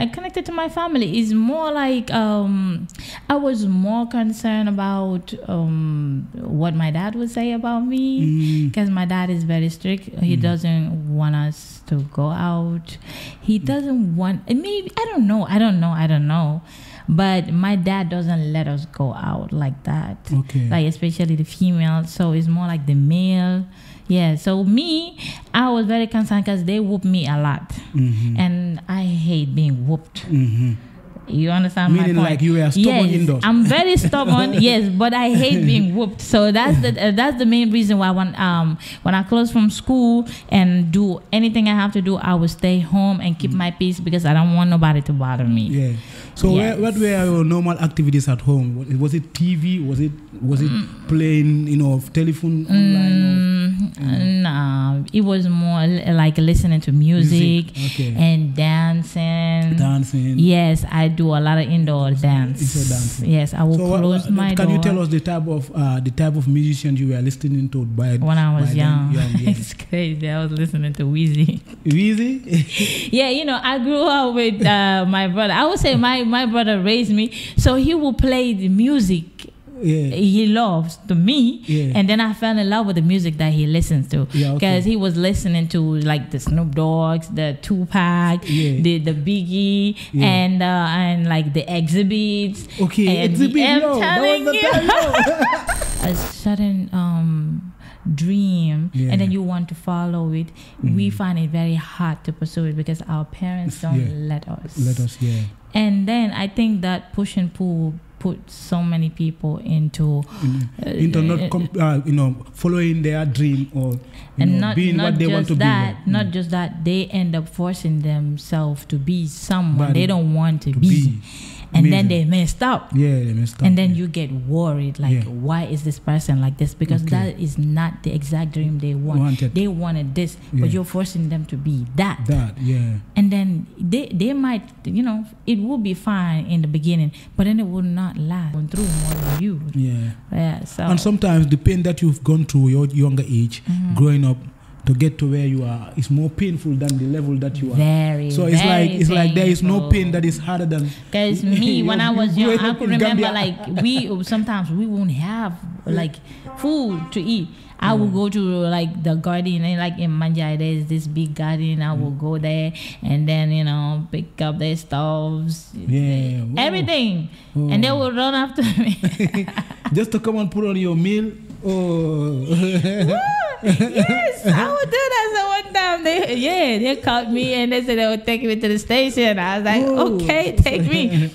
connected to my family. It's more like I was more concerned about what my dad would say about me, because my dad is very strict. He doesn't want us to go out. He doesn't want. Maybe I don't know. But my dad doesn't let us go out like that. Okay. Like especially the female. So it's more like the male. Yeah. So me, I was very concerned because they whoop me a lot, and I hate being whooped. You understand Meaning my point? like you were stubborn indoors. I'm very stubborn. Yes, but I hate being whooped. So that's the main reason why when I close from school and do anything I have to do, I will stay home and keep my peace because I don't want nobody to bother me. Yeah. So what were your normal activities at home? Was it TV? Was it playing, telephone online? No, it was more like listening to music. Okay. And dancing. Dancing. Yes, I do a lot of indoor dance. Dancing. Yes, I will close my door. Can you tell us the type of musicians you were listening to when I was young? It's crazy. I was listening to Weezy. Weezy? Yeah, I grew up with my brother. I would say my brother raised me, so he would play the music he loves to me, and then I fell in love with the music that he listens to, because he was listening to like the Snoop Dogg's, the Tupac, the Biggie, and like the Exhibits. Okay, Exhibits. I'm telling you, a sudden dream, and then you want to follow it. We find it very hard to pursue it because our parents don't let us. And then I think that push and pull put so many people into not following their dream or being what they want to be. Not just that, they end up forcing themselves to be someone they don't want to be. And then they messed up. Yeah, they messed up. And then you get worried, like, why is this person like this? Because that is not the exact dream they wanted. They wanted this, but you're forcing them to be that. And then they might, it will be fine in the beginning, but then it will not last. Gone through more than you. Yeah. So. And sometimes the pain that you've gone through your younger age, growing up, to get to where you are is more painful than the level that you are. So it's like there is no pain that is harder than. Because me, when I was young, I could remember sometimes we won't have like food to eat. I will go to like the garden, and like in Manjai there's this big garden. I will go there and then pick up their stoves, everything, and they will run after me just to come and put on your meal. Yes, I would do that. So one time they caught me and they said they would take me to the station. I was like, okay, take me.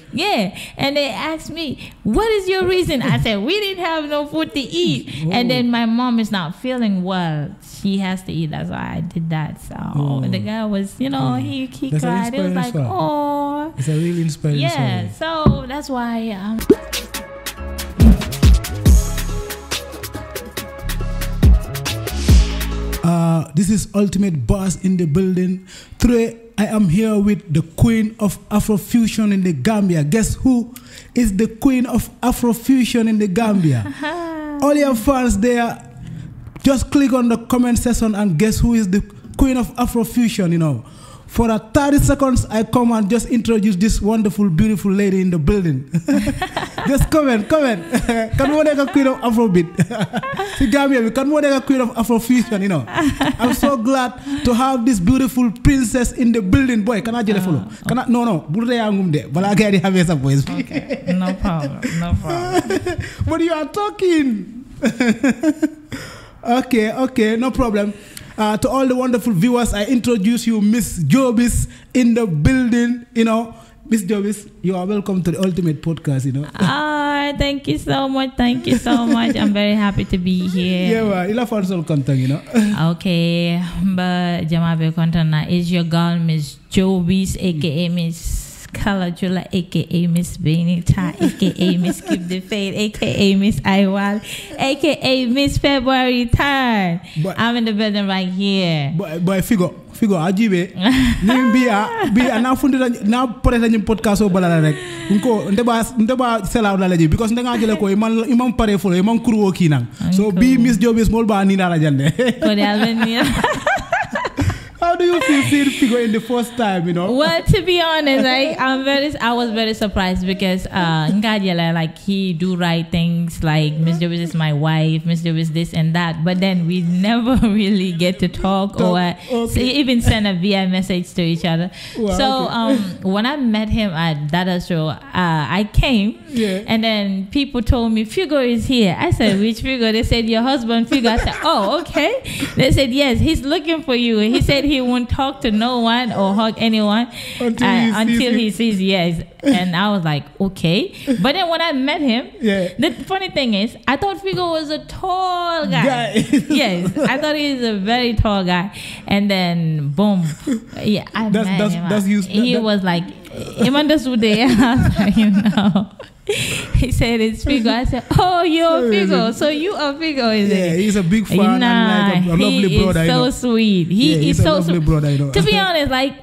And they asked me, what is your reason? I said, we didn't have no food to eat. And then my mom is not feeling well. She has to eat. That's why I did that. So the guy was, he cried. It was like, oh. It's a really inspiring story. So that's why this is Ultimate Boss in the building. Today, I am here with the Queen of Afrofusion in the Gambia. Guess who is the Queen of Afrofusion in the Gambia? All your fans there, just click on the comment section and guess who is the Queen of Afrofusion, For 30 seconds, I come and just introduce this wonderful, beautiful lady in the building. Just comment. Can we make a Queen of Afrobeat? See, Gambia, we can make a Queen of Afrofusion, I'm so glad to have this beautiful princess in the building. Boy, can I just follow? No. But I get have some voice. Okay, no problem. But you are talking. Okay, no problem. To all the wonderful viewers, I introduce you, Miss JOBIZZ in the building. Miss JOBIZZ, you are welcome to the Ultimate Podcast. Thank you so much. I'm very happy to be here. Yeah, you love also content, Okay, but Jamabe Kontana is your girl, Miss JOBIZZ, aka Miss Kalajula, aka Miss Benita, aka Miss Keep the Faith, aka Miss Iwal, aka Miss February 3rd. I'm in the building right here. Boy, figure ajibe be na fundi na pore la podcast o balala rek nko ndeba sela la laji because nga jele ko imam pare folo imam kuru kinang so be Miss JOBIZZ mol ba ni na la jande How do you feel seeing Figo in the first time, you know? Well, to be honest, I was very surprised because Ngajela, like, he do right things, like Miss JOBIZZ is my wife, Miss JOBIZZ this and that, but then we never really get to talk or even send a VI message to each other. Well, so when I met him at Dada Show, I came and then people told me Figo is here. I said, which Figo? They said your husband Figo. I said, oh, okay. They said, yes, he's looking for you. He said he won't talk to no one or hug anyone until he sees yes. And I was like, okay. But then when I met him, the funny thing is, I thought Figo was a tall guy. Yes, I thought he was a very tall guy. And then, boom. Yeah, I met him. He was like, you know. He said it's Figo. I said, oh, you're Figo. So you are Figo, is it? Yeah, he's a big fan and like a lovely brother. He's so sweet. He's so sweet. Brother, you know. To be honest, like,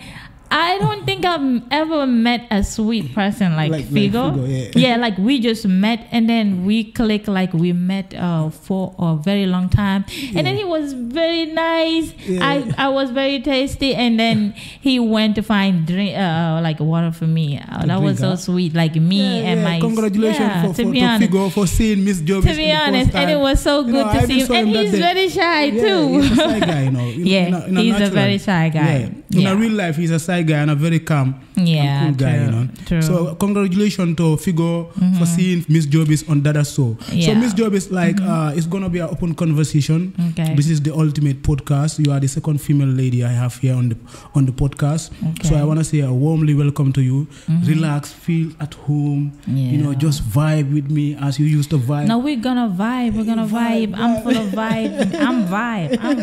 I don't think I've ever met a sweet person like Figo. Yeah, like we just met and then we clicked, like we met for a very long time. And then he was very nice. I was very tasty. And then he went to find drink, like water for me. That was so sweet. Like me and my... Congratulations to Figo for seeing Miss JOBIZZ. To be honest, and it was so good to see him. And he's very shy too. He's a shy guy, you know. He's a very shy guy. In a real life, he's a shy guy and a very calm and cool guy, you know. True. So congratulations to Figo for seeing Miss JOBIZZ on Dada Show. So Miss JOBIZZ, like, it's gonna be an open conversation. Okay. This is the Ultimate Podcast. You are the second female lady I have here on the podcast. Okay. So I want to say a warmly welcome to you. Relax, feel at home. You know, just vibe with me as you used to vibe. No, we're gonna vibe. We're gonna vibe. I'm full of vibe. I'm vibe. I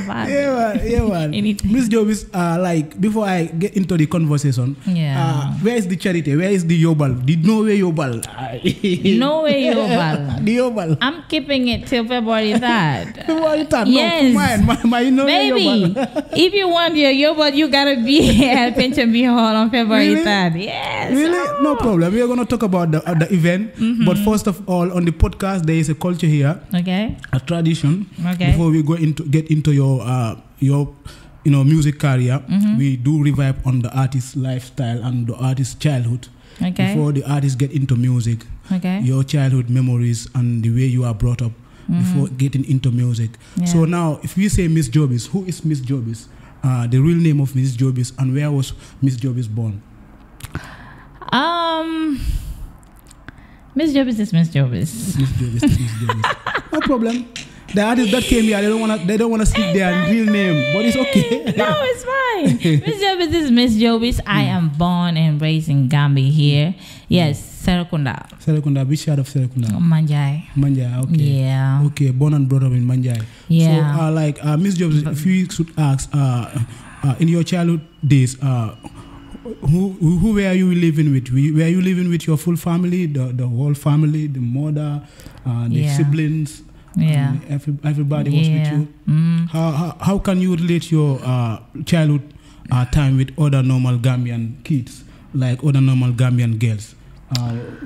vibe. Yeah, man. Miss JOBIZZ, like, before I get into the conversation, where is the charity? Where is the Yobal? The Norway Yobal? Norway Yobal. The Yobal. I'm keeping it till February 3rd. February 3rd? Yes. No, my Baby, if you want your Yobal, you gotta be at Pension B Hall on February 3rd. Yes. Really? No problem. We are gonna talk about the event. But first of all, on the podcast, there is a culture here. Okay. A tradition. Okay. Before we get into your music career, we do revive on the artist's lifestyle and the artist's childhood. Okay. Before the artist get into music, your childhood memories and the way you are brought up before getting into music. Yeah. So now, if we say Miss JOBIZZ, who is Miss JOBIZZ? The real name of Miss JOBIZZ, and where was Miss JOBIZZ born? Miss JOBIZZ is Miss JOBIZZ. Miss JOBIZZ is Miss JOBIZZ. No problem. The artists that came here, they don't wanna speak their real name, but it's okay. No, it's fine. Miss JOBIZZ is Miss JOBIZZ. I am born and raised in Gambia here. Yes, Serekunda. Serekunda, which side of Serekunda? Manjai. Manjai, okay. Yeah. Okay, born and brought up in Manjai. Yeah. So, Miss JOBIZZ, if you should ask, in your childhood days, who were you living with? Were you living with your full family, the whole family, the mother, the siblings? Yeah. Everybody was with you. How can you relate your childhood time with other normal Gambian kids, like other normal Gambian girls?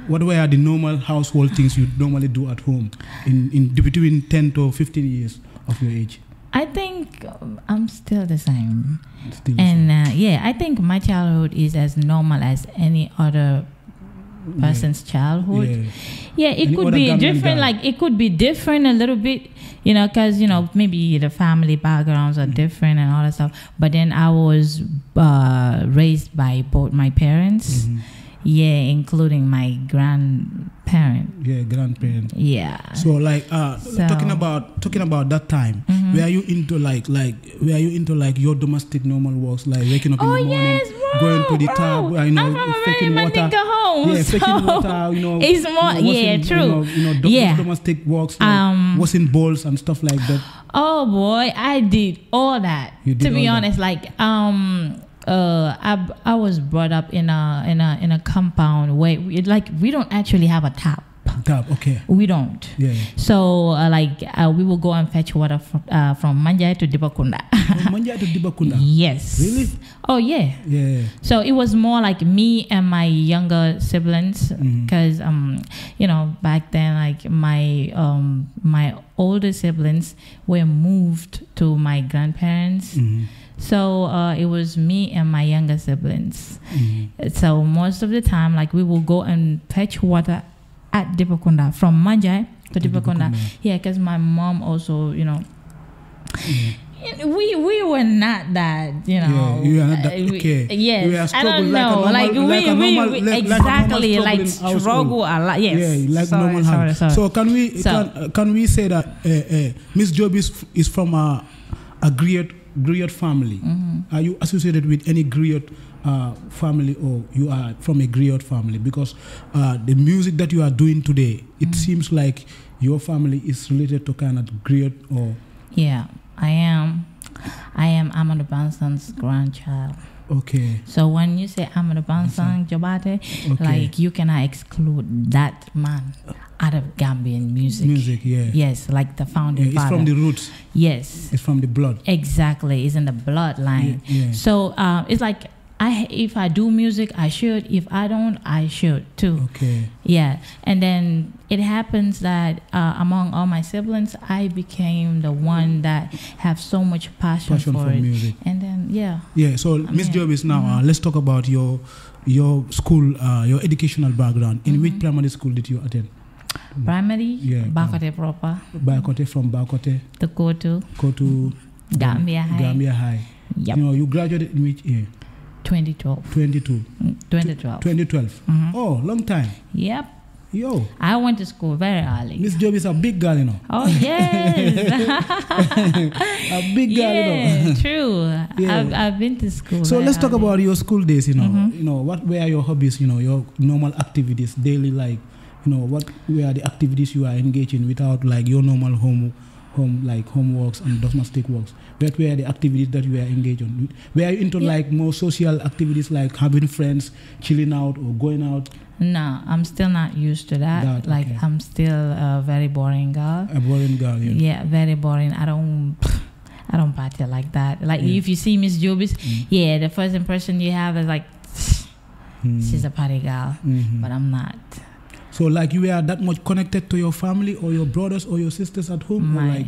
What were the normal household things you normally do at home in between 10 to 15 years of your age? I think I'm still the same. I think my childhood is as normal as any other person's childhood. It could be different. Like, it could be different a little bit, because maybe the family backgrounds are different and all that stuff. But then I was raised by both my parents, including my grandparent. Grandparent. Yeah. So, like, talking about that time, were you into like your domestic normal works, like waking up in the morning, going to the tap, I'm from a very romantic home. Yeah, fetching water, it's more, true. Domestic works, like washing bowls and stuff like that. Oh boy, I did all that. To be honest, like I was brought up in a compound where we don't actually have a tap. Okay. We don't. Yeah. So we will go and fetch water from Manjai to Dibakunda. From Manjai to Dibakunda. Yes. Really? Oh yeah. Yeah. So it was more like me and my younger siblings, because back then, like, my older siblings were moved to my grandparents. So it was me and my younger siblings. So most of the time, like we will go and fetch water at Dipakunda from Manjai to Dipakunda. Yeah, because my mom also, you know, we were not that, you know. Yeah, you are not that, okay. Yes, I don't know. Like we exactly like struggle a lot. Yes. Yeah, like normal. Sorry. So can we say that Miss JOBIZZ is from a griot family? Are you associated with any griot family, or you are from a griot family? Because the music that you are doing today, it seems like your family is related to kind of griot or. Yeah, I am Amadou Banson's grandchild. Okay. So when you say Amadou Banson Jobate, like you cannot exclude that man out of Gambian music. Music, yeah. Yes, like the founding father. It's from the roots. Yes. It's from the blood. Exactly. It's in the bloodline. Yeah. So it's like if I do music, I should. If I don't, I should too. Okay. Yeah. And then it happens that among all my siblings, I became the one that have so much passion for it. Music. And then Yeah. So Miss JOBIZZ, now let's talk about your school, your educational background. In which primary school did you attend? Primary? Yeah. Bakote proper. Bakote, from Bakote to go to Gambia High. Gambia High. Yep. You know, you graduated in which year? 2012. 2012. Oh, long time. Yep. Yo. I went to school very early. Miss JOBIZZ is a big girl, you know. Oh, yes. A big girl, you know. True. Yeah. I've been to school. So let's talk about your school days, you know. You know, what were your hobbies, you know, your normal activities, daily, like, you know, what were the activities you are engaged in without like your normal home like homeworks and domestic works? What were the activities that you were engaged on? Were you into like more social activities like having friends, chilling out or going out? No, I'm still not used to that. Like I'm still a very boring girl. A boring girl, yeah. Yeah, very boring. I don't party like that. Like if you see Miss JOBIZZ, the first impression you have is like she's a party girl, but I'm not. So like you were that much connected to your family or your brothers or your sisters at home? Or like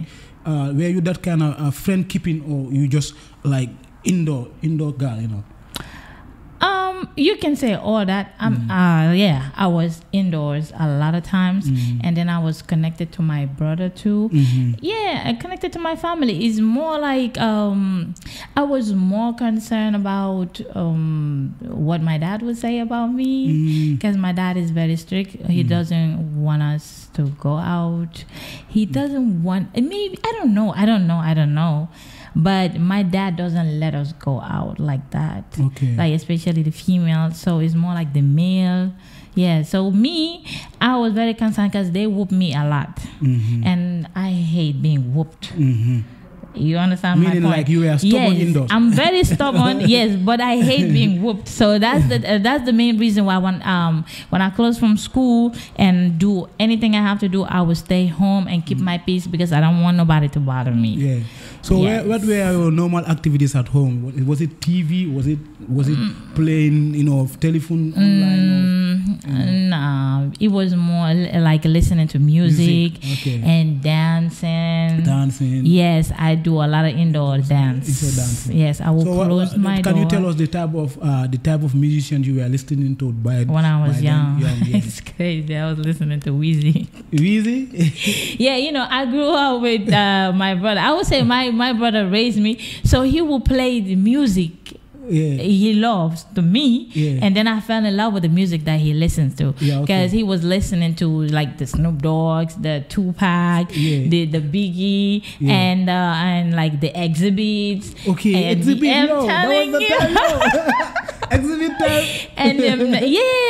were you that kind of friend keeping, or you just like indoor girl, you know? You can say all that. I was indoors a lot of times, and then I was connected to my brother too. Yeah, I connected to my family. It's more like I was more concerned about what my dad would say about me, because my dad is very strict. He doesn't want us to go out. He doesn't want. Maybe I don't know. But my dad doesn't let us go out like that. Okay. Like especially the female. So it's more like the male. Yeah. So me, I was very concerned because they whoop me a lot. And I hate being whooped. You understand Meaning my point? Like you were stubborn indoors. I'm very stubborn, yes, but I hate being whooped. So that's the main reason why when I close from school and do anything I have to do, I will stay home and keep my peace because I don't want nobody to bother me. Yeah. So what were your normal activities at home? Was it TV? Was it playing, you know, telephone online? No, it was more like listening to music. Okay. And dancing. Yes, I do a lot of indoor dance. Yes, I will close my door. Can you tell us the type of musicians you were listening to when I was young? It's crazy. I was listening to Weezy. Weezy? Yeah, you know, I grew up with my brother. I would say my brother raised me, so he would play the music he loves to me, and then I fell in love with the music that he listens to, because he was listening to like the Snoop Dogg's, the Tupac, the Biggie, and like the Exhibits. Okay, Exhibit. Exhibit time. And them,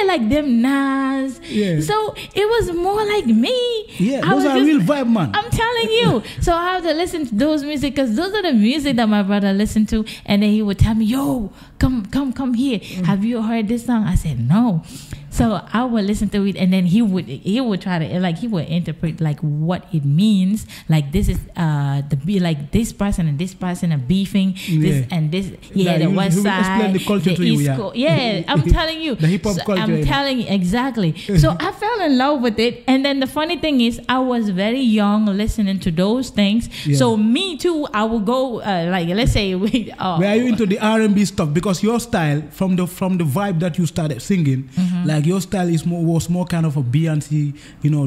like them Nas. So it was more like me. Yeah, those are real vibe, man. I'm telling you. So I have to listen to those music, because those are the music that my brother listened to, and then he would tell me, "Yo, come here. Have you heard this song?" I said, "No." So I would listen to it, and then he would try to, like, he would interpret like what it means. Like, this is like this person and this person are beefing. This and this. Yeah, the west side, the culture the east coast. Yeah, I'm telling you. The hip hop culture. I'm telling you exactly. So I fell in love with it, and then the funny thing is, I was very young listening to those things. Yeah. So me too, I would go like, let's say we. Were you into the R&B stuff? Because your style, from the vibe that you started singing, like your style was more kind of a Beyonce,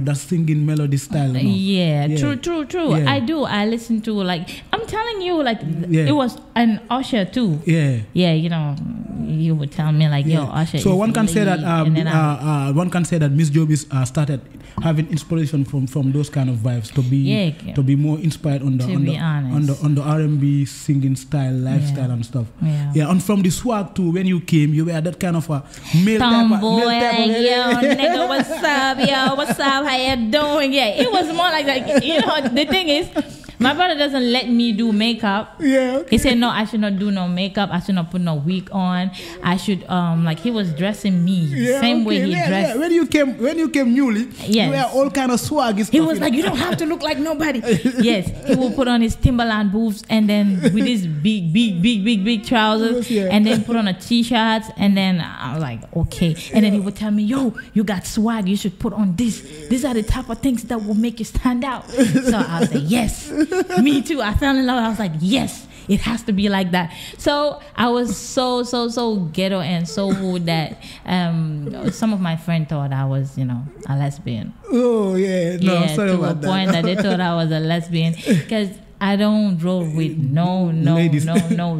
that singing melody style. Yeah, true. Yeah. I do. I listen to, like, I'm telling you, like, it was an Usher too. Yeah, you would tell me like, yo, Usher. So one can say that Miss JOBIZZ started having inspiration from those kind of vibes to be more inspired on the R&B singing style, lifestyle and stuff. Yeah, and from the swag too, when you came, you were that kind of a male tomboy, type of yo, nigga, what's up, yo, what's up, how you doing? Yeah, it was more like that. The thing is, my brother doesn't let me do makeup. Yeah. Okay. He said, no, I should not do no makeup. I should not put no wig on. I should like, he was dressing me same way he dressed. Yeah. When you came newly, you were all kind of swag. He was like, you don't have to look like nobody. Yes. He will put on his Timberland boots, and then with his big trousers, and then put on a t-shirt, and then I was like, okay. And then he would tell me, yo, you got swag. You should put on this. These are the type of things that will make you stand out. So I was like, yes. Me too. I fell in love. I was like, yes, it has to be like that. So I was so ghetto and so rude that some of my friends thought I was, a lesbian. Oh yeah, no, sorry about that. To the point that they thought I was a lesbian, because I don't roll with no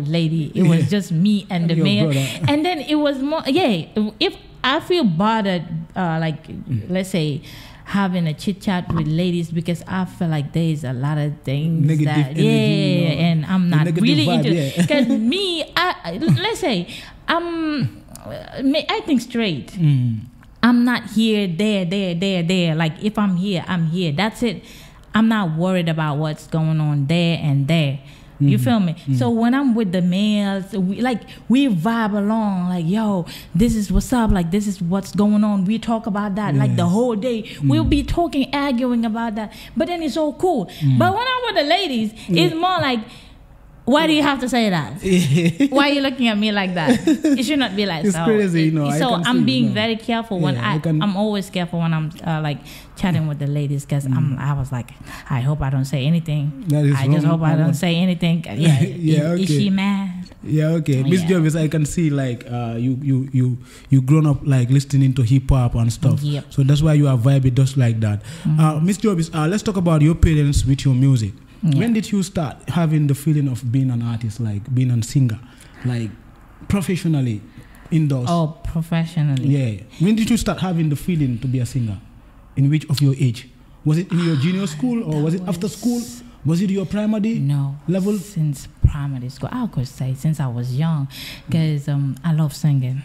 lady. It was just me and the male. And then it was more, if I feel bothered, like, let's say, having a chit chat with ladies, because I feel like there's a lot of things negative energy, and I'm not really into it. Because me, let's say, I think straight. I'm not here, there. Like, if I'm here, I'm here. That's it. I'm not worried about what's going on there and there. You feel me? So when I'm with the males, we vibe along, like, yo, this is what's up, like, this is what's going on. We talk about that like the whole day. We'll be talking, arguing about that. But then it's so cool. But when I'm with the ladies, it's more like, why do you have to say that? Why are you looking at me like that? It should not be like it's so. Crazy, So I'm being very careful when I'm always careful when I'm like chatting with the ladies, because I was like, I hope I don't say anything. I just hope I don't say anything. Yeah. Is she mad? Yeah, okay. Miss JOBIZZ, I can see like you grown up like listening to hip hop and stuff. Yep. So that's why you are vibing just like that. Miss JOBIZZ, let's talk about your parents with your music. Yeah. When did you start having the feeling of being an artist, like being a singer, like professionally, indoors? Oh, professionally. Yeah. When did you start having the feeling to be a singer? In which of your age? Was it in your junior school, or was it after school? Was it your primary level? Since primary school. I could say since I was young, because I love singing.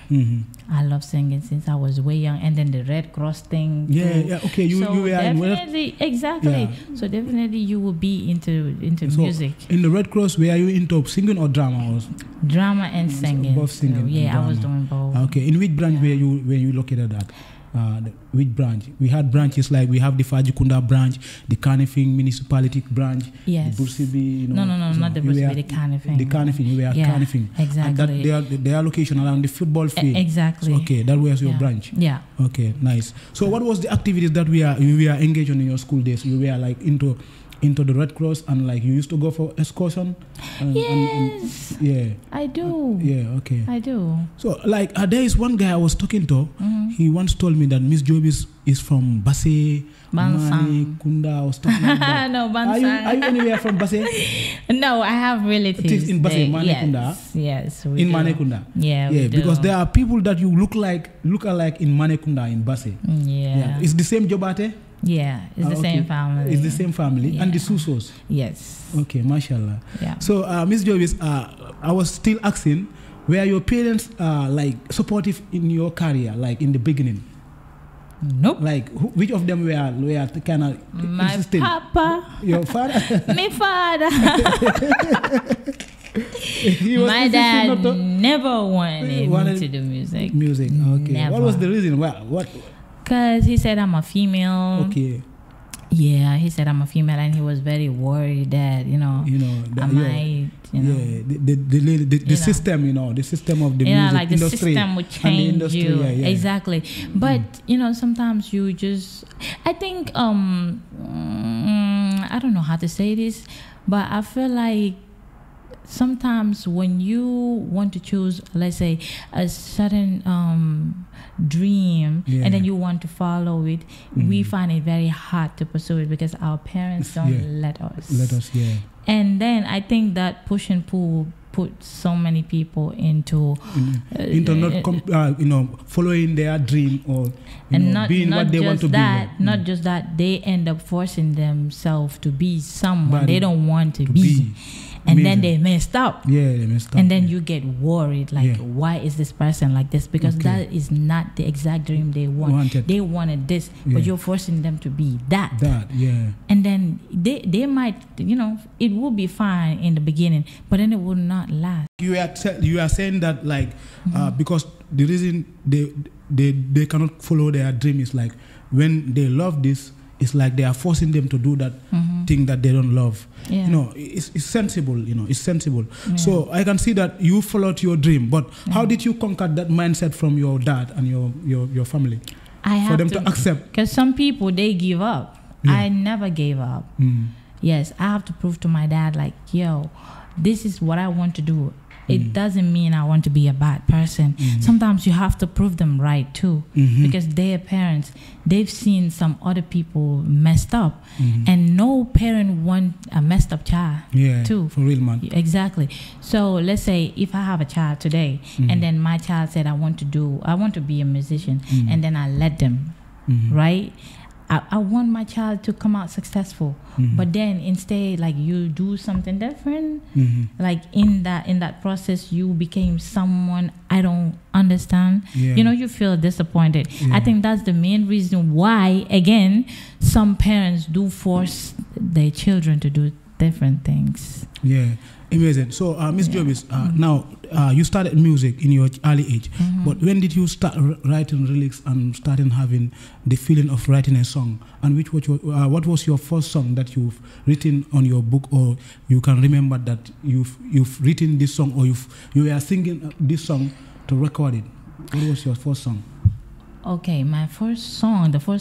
I love singing since I was way young. And then the Red Cross thing. Yeah, okay. You were definitely, exactly. Yeah. So definitely you will be into music. In the Red Cross, were you into singing or drama? Drama and singing. Both singing. So, I was doing both. Okay. In which branch were you located at? Which branch? We had branches, like we have the Fajikunda branch, the Kanifing municipality branch, the Bursibi. No, not the Bursibi, the Kanifing. The Kanifing, you were at Kanifing. Exactly. And their location around the football field. Exactly. So, okay, that was your branch. Yeah. Okay, nice. So what was the activities that you were engaged in your school days? You were like into the Red Cross, and like you used to go for excursion? Yes. I do. Yeah, okay. I do. So like there is one guy I was talking to. He once told me that Miss JOBIZZ is from Basse, Mani, Kunda, or stuff like that. No, Bansang. Are you anywhere from Basse? No, I have relatives in Basse, Mani, Kunda. Yes, in Mani, Kunda. Yeah, because there are people that you look alike in Mani, Kunda, in Basse. Yeah. It's the same Jobate? Yeah, it's the same family. It's the same family, and the Susos. Yes. Okay, mashallah. Yeah. So, Miss JOBIZZ, I was still asking, were your parents like supportive in your career, like in the beginning? Nope. Like which of them were kind of my insistent? Papa. Your father? My father. My dad never wanted me to do music. Music, okay. Never. What was the reason? What? Because he said I'm a female. Okay. Yeah, he said I'm a female, and he was very worried that I might, the system, the system of the music like the industry, system would change you. Yeah. Exactly. But sometimes you just, I think, I don't know how to say this, but I feel like sometimes when you want to choose, let's say, a certain dream, and then you want to follow it, we find it very hard to pursue it because our parents don't let us. And then I think that push and pull put so many people into not following their dream or being what they want to be. Not just that, they end up forcing themselves to be someone they don't want to be. And then they messed up. Yeah, they messed up. And then you get worried, like, why is this person like this? Because that is not the exact dream they wanted. They wanted this, but you're forcing them to be that. And then they might, it will be fine in the beginning, but then it will not last. You are saying that, like, because the reason they cannot follow their dream is like when they love this, it's like they are forcing them to do that thing that they don't love. It's sensible. It's sensible. So I can see that you followed your dream, but how did you conquer that mindset from your dad and your family? For them to accept. Because some people, they give up. I never gave up. Yes, I have to prove to my dad, like, yo, this is what I want to do. It doesn't mean I want to be a bad person. Sometimes you have to prove them right too, because their parents, they've seen some other people messed up, and no parent want a messed up child too. For real, man. Exactly. So let's say if I have a child today, and then my child said I want to be a musician, and then I let them, right? I want my child to come out successful, but then instead, like, you do something different, like in that process, you became someone I don't understand. You feel disappointed. I think that's the main reason why, again, some parents do force their children to do different things. Amazing. So, Miss JOBIZZ, now you started music in your early age, but when did you start writing lyrics and starting having the feeling of writing a song? And what was your first song that you've written on your book, or you can remember that you've written this song, or you were singing this song to record it? What was your first song? Okay, the first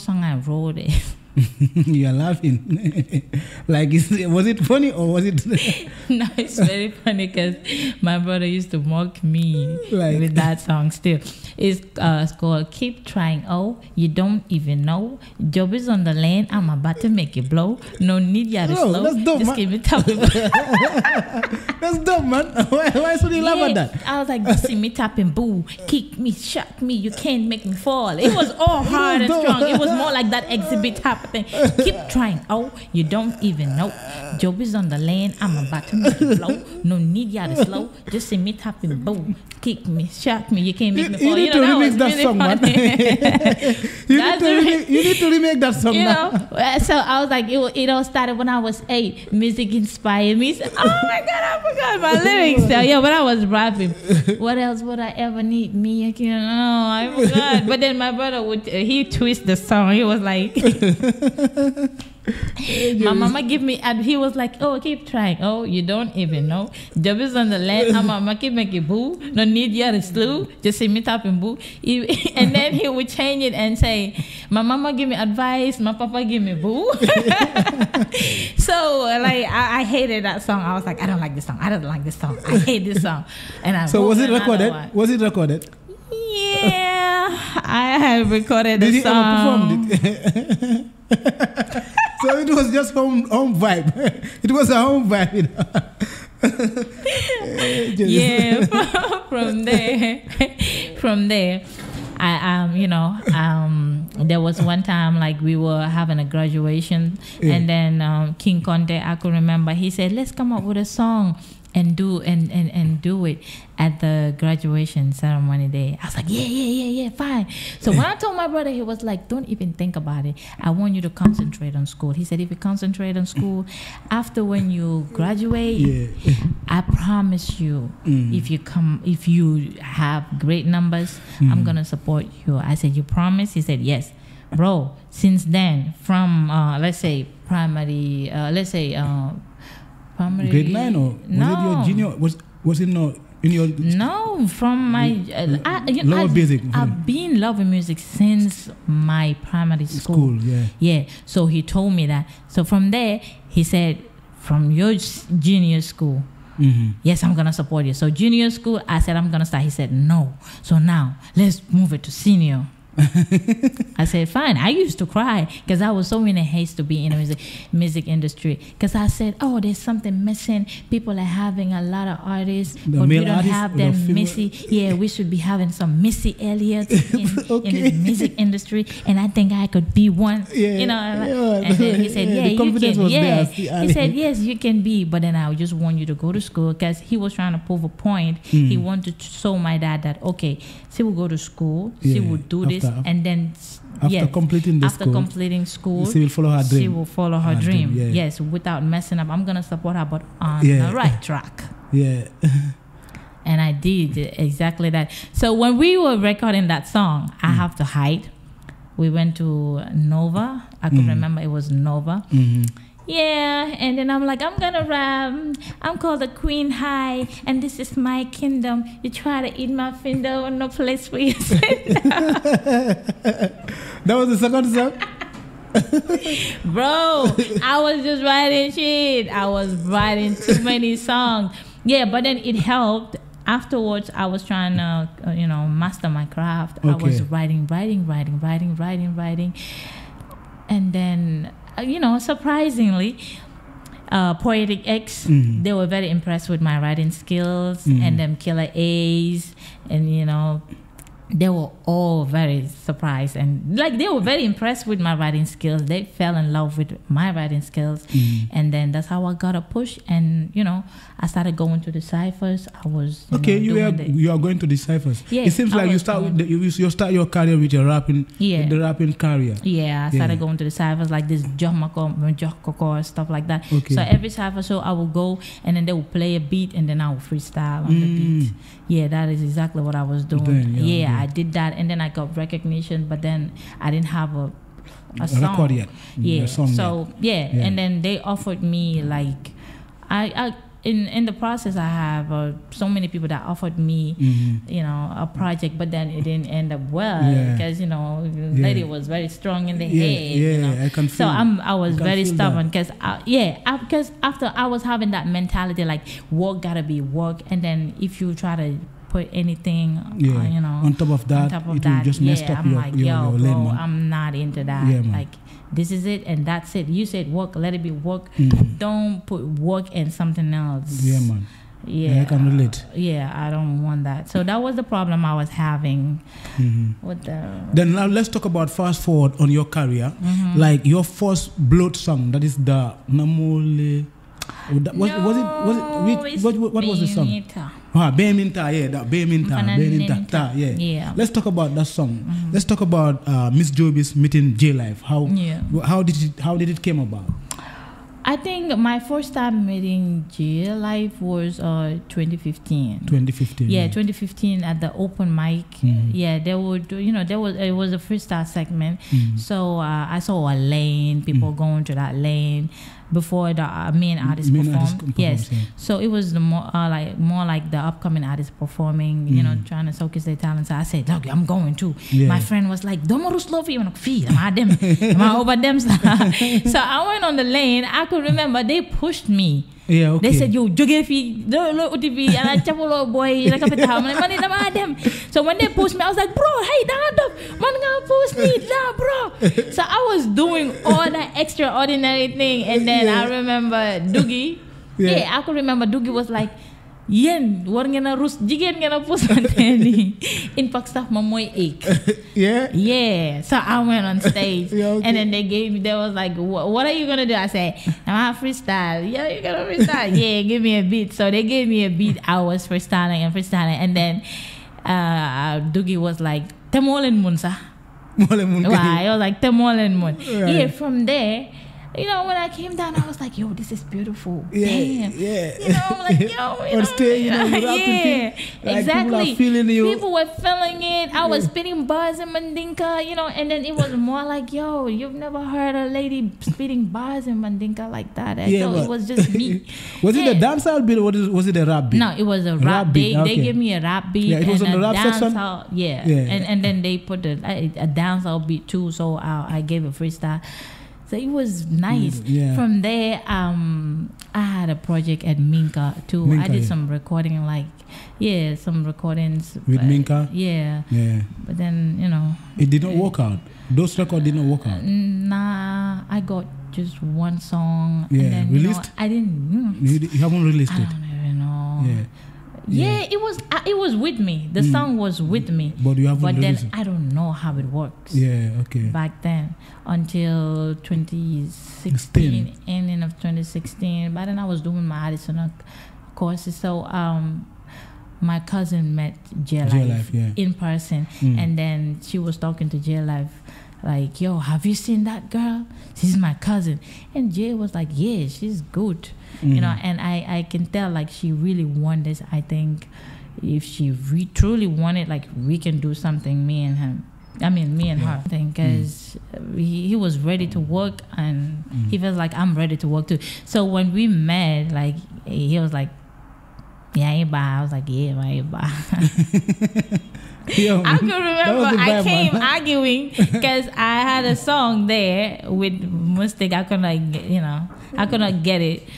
song I wrote is. You are laughing. Like, was it funny or was it? No, it's very funny because my brother used to mock me with that song still. It's called Keep Trying. Oh, you don't even know. Job is on the lane. I'm about to make it blow. No need you to slow. That's dope, just man. give it tapping. That's dope, man. Why should you laugh at that? I was like, just see me tapping, boo. Kick me, shock me. You can't make me fall. It was all hard and strong. It was more like that exhibit tap thing. Keep trying. Oh, you don't even know. Job is on the lane. I'm about to make it blow. No need you to slow. Just see me tapping, boo. Kick me, shock me. You can't make me fall. You need to remix that song, man. You need to remake that song now. So I was like, it all started when I was 8. Music inspired me. So, oh my God, I forgot my lyrics. So, but I was rapping. What else would I ever need? Me? I forgot. But then my brother he twist the song. He was like, my mama give me, and he was like, oh, keep trying. Oh, you don't even know. Job is on the land. Mama keep making boo. No need you to slew. Just see me tapping boo. And then he would change it and say, my mama give me advice. My papa give me boo. So like I hated that song. I was like, I don't like this song. I don't like this song. I hate this song. And so was it recorded? Was it recorded? Yeah, I have recorded the song. Did he ever perform it? So it was just home vibe. It was a home vibe. From there, there was one time like we were having a graduation, and then King Conte, I could remember, he said, let's come up with a song and do do it at the graduation ceremony day. I was like, yeah, fine. So when I told my brother, he was like, don't even think about it. I want you to concentrate on school. He said, if you concentrate on school, after when you graduate, I promise you, if you have great numbers, I'm going to support you. I said, you promise? He said, yes. Bro, since then, from, let's say, primary, primary. Grade 9 or was it your junior? Was it not in your? No, from my lower basic. I've been loving music since my primary school. Yeah. So he told me that. So from there, he said, from your junior school, yes, I'm gonna support you. So junior school, I said I'm gonna start. He said no. So now let's move it to senior. I said, fine. I used to cry because I was so in a haste to be in the music industry. Because I said, oh, there's something missing. People are having a lot of artists, but we don't have them Missy. Yeah, we should be having some Missy Elliott in the music industry. And I think I could be one. And then he said, yeah, you can. Yeah. He said, yes, you can be. But then I just want you to go to school because he was trying to prove a point. He wanted to show my dad that, okay, she will go to school. She will do this. And then after completing school, she will follow her dream. She will follow her dream. Yes, without messing up. I'm gonna support her, but on the right track. Yeah. And I did exactly that. So when we were recording that song, I have to hide. We went to Nova. I could remember it was Nova. Yeah, and then I'm like, I'm gonna rap. I'm called the Queen High, and this is my kingdom. You try to eat my finger, no place for you. That was the second song? Bro, I was just writing shit. I was writing too many songs. Yeah, but then it helped. Afterwards, I was trying to, master my craft. I was writing. And then, surprisingly, Poetic X, they were very impressed with my writing skills and them killer A's. And, they were all very surprised. And, they were very impressed with my writing skills. They fell in love with my writing skills. And then that's how I got a push. And, I started going to the ciphers. I was you are going to the ciphers. Yeah, it seems like you start your career with your rapping, with the rapping career. Yeah, I started going to the ciphers like this Jokoko stuff like that. So every cipher show I will go and then they will play a beat and then I will freestyle on the beat. Yeah, that is exactly what I was doing. I did that and then I got recognition, but then I didn't have a song. Record yet. And then they offered me in the process, I have so many people that offered me, a project, but then it didn't end up well because the lady was very strong in the head. I can feel. So I was very stubborn because after I was having that mentality like work gotta be work, and then if you try to put anything, on top of that, it will just mess up I'm your lane. I'm not into that. This is it and that's it. You said work, let it be work. Don't put work and something else. Yeah, man. I can relate. Yeah, I don't want that. So that was the problem I was having with the... Then now let's talk about fast forward on your career. Like your first blood song, that is the Namole... What was the song? Beminta, yeah. Let's talk about that song. Let's talk about Miss JOBIZZ meeting J Life. How did it came about? I think my first time meeting J Life was 2015. 2015. Yeah, 2015 at the open mic. Yeah, they would do, it was a freestyle segment. So I saw a lane, people going to that lane before the main artist performed. Yes. So it was the more like the upcoming artists performing, trying to showcase their talent. So I said, look, I'm going too. My friend was like, don't want to slow you feel. Am I over them? So I went on the lane. I could remember they pushed me. Yeah, okay. They said, yo, jogefi, and I chapolo boy, so when they pushed me, I was like, bro, hey, man, push me, bro. So I was doing all that extraordinary thing, and then I remember Doogie. I could remember Doogie was like, yen war ngeen a rus jigéen ngeen a pusante ni impact stuff ma mooy ache. Yeah. So I went on stage and then they was like, what are you gonna do? I said, I'm a freestyle. Yeah, you're gonna freestyle. Yeah, give me a beat. So they gave me a beat. I was freestyling and then Dougie was like, Temolen Munsa. I was like, Temolen Mun. Yeah, from there, you know, when I came down, I was like, yo, this is beautiful. Damn. Yeah. You know, I'm like, yo. On stage, you know, Exactly. People were feeling it. I was spitting bars in Mandinka, you know, and then it was more like, yo, you've never heard a lady spitting bars in Mandinka like that. I thought it was just me. Was it a dancehall beat or was it a rap beat? No, it was a rap beat. They gave me a rap beat. Yeah, it was on the rap section? Yeah. And then they put a dancehall beat too, so I gave a freestyle. So it was nice. Yeah. From there, I had a project at Minka too. I did some recording, some recordings with Minka. Yeah. But then, you know, it did not work out. Those records did not work out. Nah, I got just one song. Yeah. And then, released? I didn't. You haven't released it. I don't even know. Yeah. Yeah, it was with me. The song was with me. But you haven't released it. I don't know how it works. Yeah, okay. Back then, until 2016, ending of 2016. By then I was doing my Addison courses. So my cousin met J-Life in person, and then she was talking to J-Life. Like, yo, have you seen that girl? She's my cousin. And Jay was like, yeah, she's good. You know, and I can tell, like, she really wants this. I think if she truly wanted, like, we can do something, me and him. I mean, me and her. I think because he was ready to work, and he felt like I'm ready to work too. So when we met, like, he was like, yeah, I was like, yeah, I Yo, I can remember I came arguing because I had a song there with Mustik. I couldn't get it.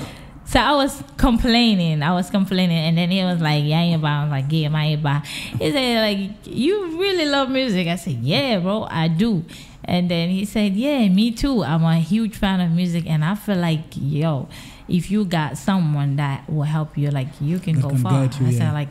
So I was complaining, and then he was like, yeah, I was like, yeah, my. He said, like, you really love music? I said, yeah, bro, I do. And then he said, yeah, me too. I'm a huge fan of music, and I feel like, yo, if you got someone that will help you, like, you can go far. I said, like,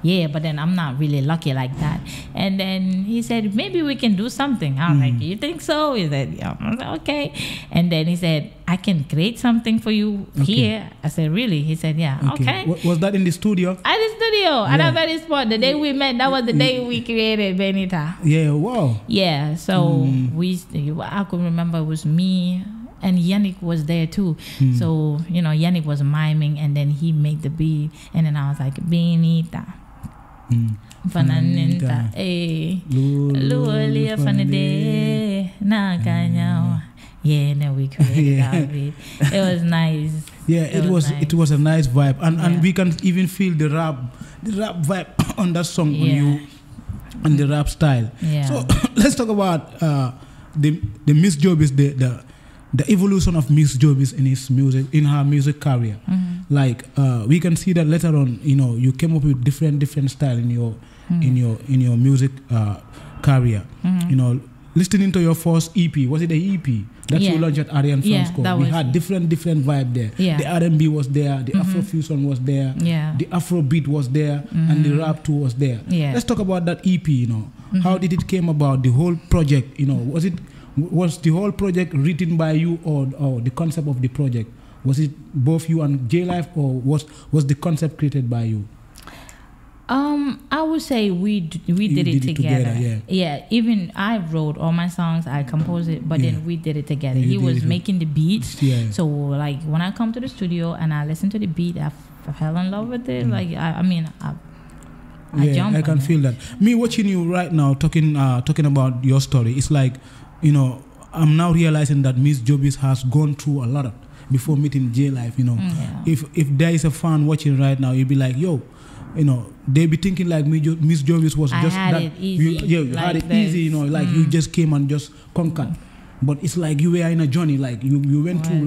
yeah, but then I'm not really lucky like that. And then he said, maybe we can do something. I was like, you think so? He said, yeah. I was like, okay. And then he said, I can create something for you here. I said, really? He said, yeah. Okay. Was that in the studio? At the studio, at that very spot. The day we met, that was the day we created Benita. Yeah, wow. Yeah, so I could remember it was me, and Yannick was there too. So, you know, Yannick was miming, and then he made the beat, and then I was like, Benita. Fananinta, Luolia Fanade, Nakanyawa. Yeah, and then we created our beat. It was nice. Yeah, it was a nice vibe, and we can even feel the rap vibe on that song on you, and the rap style. Yeah. So let's talk about the Miss JOBIZZ, the evolution of Miss JOBIZZ in her music career. Like we can see that later on, you know, you came up with different style in your music career. You know, listening to your first EP, was it the EP that you launched at Aryan Film School? We had different vibe there. The R&B was there, the Afrofusion was there, the Afrobeat was there, and the rap too was there. Let's talk about that EP. You know, how did it came about? The whole project. You know, was the whole project written by you, or the concept of the project? Was it both you and J-Life, or was the concept created by you? I would say we did it together. Yeah. Even I wrote all my songs, I composed it, but then we did it together. He was making the beats. So like when I come to the studio and I listen to the beat, I fell in love with it. Like I jumped. I can feel that. Me watching you right now, talking about your story, it's like, you know, I'm now realizing that Miss JOBIZZ has gone through a lot before meeting J-Life. You know, if there is a fan watching right now, you'll be like, yo, you know, they be thinking like Miss JOBIZZ was just that. It easy. You had it easy. You know, like you just came and just conquered. But it's like you were in a journey. Like you went through a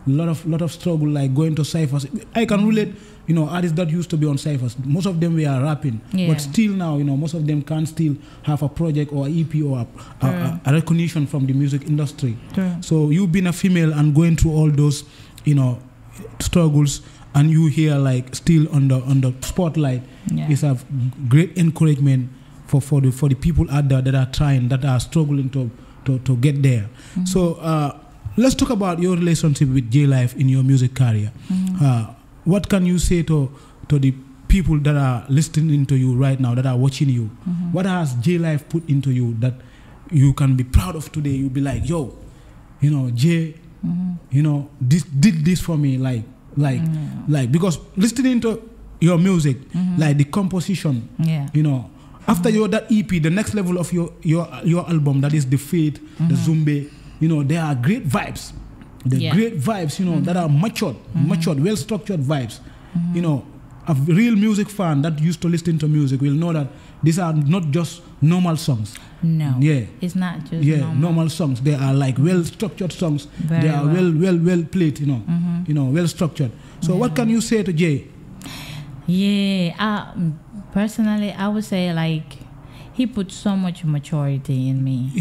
lot of struggle, like going to ciphers. I can relate. You know, artists that used to be on ciphers, most of them were rapping, but still now, you know, most of them can still have a project or an EP or a recognition from the music industry. So you've been a female and going through all those, you know, struggles. and you here like still on the spotlight, is a great encouragement for the people out there that are trying, that are struggling to get there. So let's talk about your relationship with J Life in your music career. What can you say to the people that are listening to you right now, that are watching you? What has J Life put into you that you can be proud of today? You'll be like, yo, you know, J, you know, this did this for me, like because listening to your music, like the composition, you know, after your that EP, the next level of your album, that is the Fate, the Zumbe, you know, there are great vibes. Great vibes, you know, that are matured, well structured vibes. You know, a real music fan that used to listen to music will know that these are not just normal songs. No. It's not just normal songs. They are like well structured songs. They are well played, you know. You know, well structured. So what can you say to Jay? Personally, I would say like he put so much maturity in me.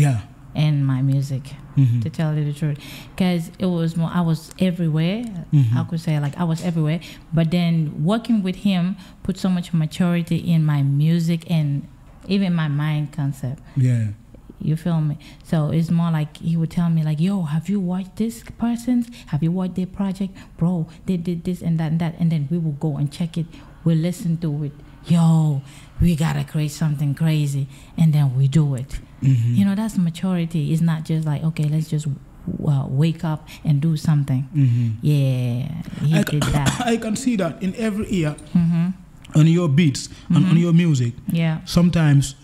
And my music, to tell you the truth, because it was more, I was everywhere. I could say like I was everywhere, but then working with him put so much maturity in my music and even my mind concept. You feel me? So it's more like he would tell me like, yo, have you watched this person's? Have you watched their project? Bro, they did this and that and that. And then we will go and check it. We'll listen to it. Yo, we gotta create something crazy. And then we do it. You know, that's maturity. It's not just like, okay, let's just wake up and do something. He did that. I can see that in every ear. On your beats and on your music. Sometimes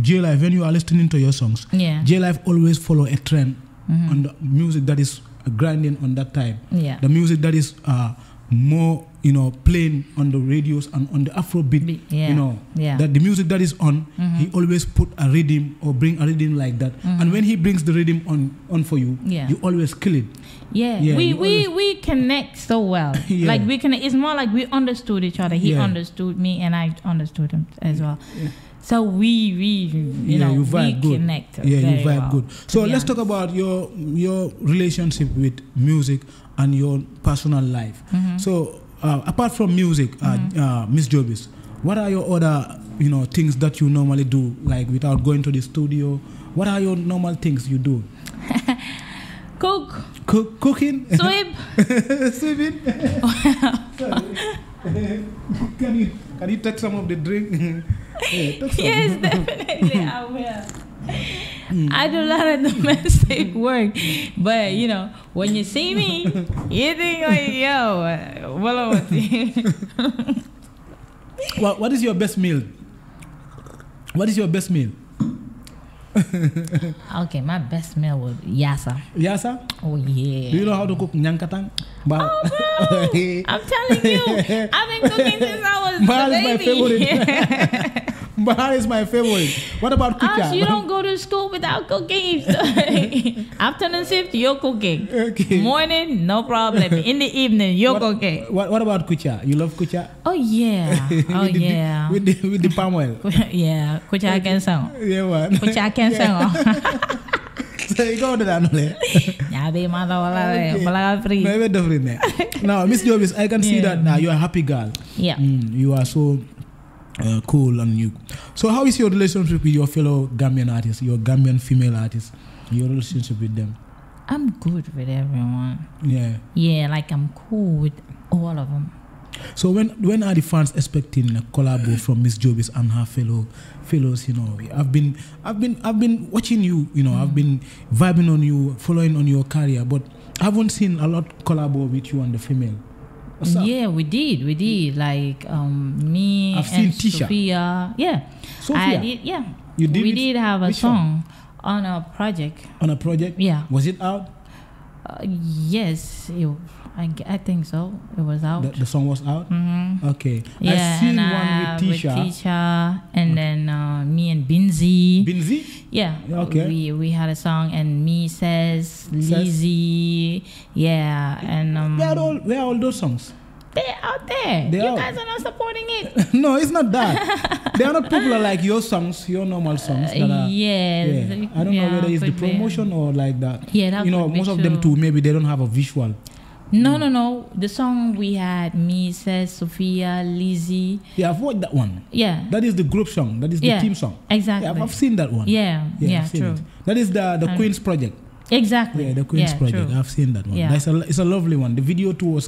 J Life, when you are listening to your songs, J Life always follow a trend on the music that is grinding on that time. The music that is more, you know, playing on the radios and on the Afrobeat. You know, that the music that is on, he always put a rhythm or bring a rhythm like that. And when he brings the rhythm on for you, you always kill it. We connect so well. Like we can. It's more like we understood each other. He understood me, and I understood him as well. So we connect. You vibe good. So let's talk about your relationship with music and your personal life. So apart from music, Miss JOBIZZ, what are your other things that you normally do, like without going to the studio? What are your normal things you do? Cooking? Sweep? Sweeping? Can you take some of the drink? Yes, definitely I will. I do a lot of domestic work, but when you see me, you think like, yo, what is your best meal? What is your best meal? Okay, my best meal was yassa. Yassa? Oh yeah. Do you know how to cook nyankatang? Oh bro, I'm telling you, I've been cooking since I was Bahar a is my baby. favorite. Bahar is my favorite. What about kucha? So you don't go to school without cooking. Afternoon shift, you're cooking. Okay. Morning, no problem. In the evening, you're cooking. What about kucha? You love kucha? Oh yeah. With the palm oil. Yeah, kucha can song. Yeah, man. Kucha can song. So you go to that, Now, Miss JOBIZZ, I can see that now you are a happy girl. Yeah. You are so cool and you. So how is your relationship with your fellow Gambian artists, your Gambian female artists, your relationship with them? I'm good with everyone. Yeah. Yeah, like I'm cool with all of them. So when are the fans expecting a collab from Miss JOBIZZ and her fellows? I've been watching you. I've been vibing on you, following on your career, but I haven't seen a lot collab with you and the female. Yeah, we did. Like me I've seen and Tisha. Sophia. Yeah, Sophia. You did. We did have a song on a project. On a project? Yeah. Was it out? Yes, I think so. It was out. The song was out? Mm-hmm. Okay. Yeah, I've seen and, one with Tisha. And then me and Binzi. Binzi? Yeah. Okay. We had a song, and me says Lizzie. Yeah, and where are all those songs? They're out there. You guys are not supporting it. No, it's not that. They are not popular like your songs, your normal songs. Yes. Yeah. I don't know whether it's the promotion or like that. Yeah, that most of them too. Maybe they don't have a visual. No. The song we had, me, says Sophia, Lizzie. Yeah, I've watched that one. Yeah. That is the group song. That is the team song. Exactly. Yeah, I've seen that one. Yeah, true. That is the Queen's project. Exactly. Yeah, the Queen's project. True. I've seen that one. Yeah. It's a lovely one. The video too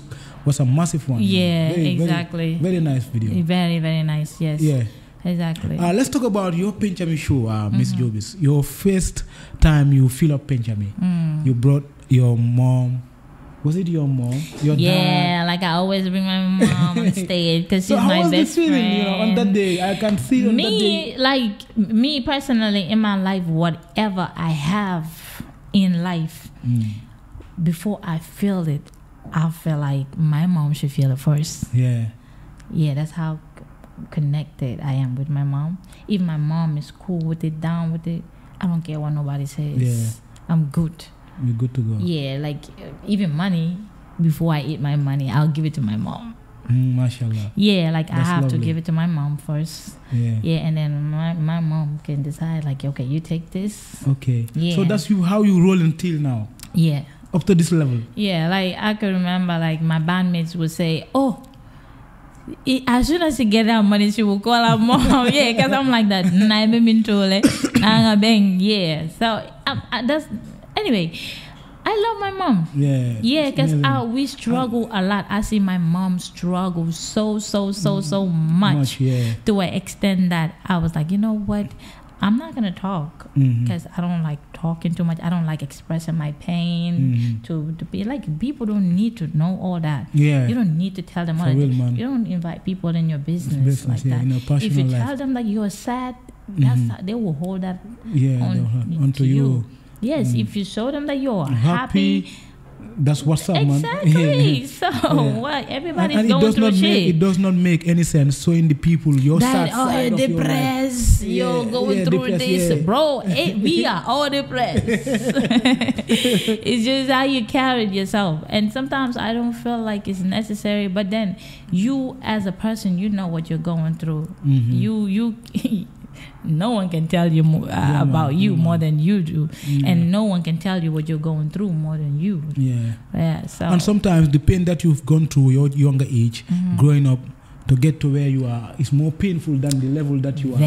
was a massive one. Yeah, exactly. Very nice video. Very, very nice. Yes. Yeah. Exactly. Let's talk about your Penchami show, Miss JOBIZZ. Your first time you fill up Penchami. You brought your mom. Was it your mom? Your dad? Like I always bring my mom on stage because she's my best feeling, friend. You know, on that day? I can see on that day. Like me personally in my life, whatever I have in life, before I feel it, I feel like my mom should feel it first. Yeah. Yeah, that's how connected I am with my mom. If my mom is cool with it, down with it, I don't care what nobody says. Yeah. I'm good. We're good to go. Yeah, like even money, before I eat my money, I'll give it to my mom. Mashallah. Yeah, like That's I have lovely. to give it to my mom first. Yeah. And then my mom can decide like, okay, you take this. Okay. Yeah. So that's how you roll until now. Yeah. Up to this level. Yeah, like I could remember like my bandmates would say, oh, as soon as she get that money, she will call her mom. Yeah, because I'm like that. Yeah. So that's anyway. I love my mom. Yeah. Yeah, because we struggle a lot. I see my mom struggle so much. Yeah. To an extent that I was like, you know what? I'm not gonna talk because I don't like talking too much. I don't like expressing my pain to be like, people don't need to know all that. Yeah. You don't need to tell them all that. You don't invite people in your business like that. If you tell them that you're sad, they will hold that onto you. Yes, if you show them that you're happy, that's what's up, man. Exactly. So what? Everybody's and going through shit. It does not make any sense showing the people your sad side you're of depressed. Your life. You're going through this, bro. We are all depressed. It's just how you carry yourself, and sometimes I don't feel like it's necessary. But then you, as a person, you know what you're going through. You. No one can tell you about you more than you do, and no one can tell you what you're going through more than you. Yeah. So and sometimes the pain that you've gone through your younger age, growing up, to get to where you are, is more painful than the level that you are.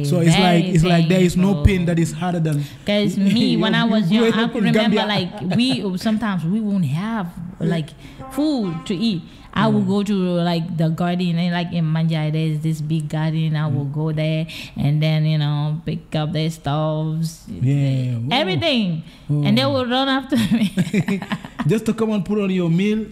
So it's like there is no pain that is harder than. Because me, when I was young, I could remember like we won't have like food to eat. I will go to like the garden, and like in Manjai there's this big garden. I will go there and then pick up their stoves, everything, and they will run after me just to come and put on your meal.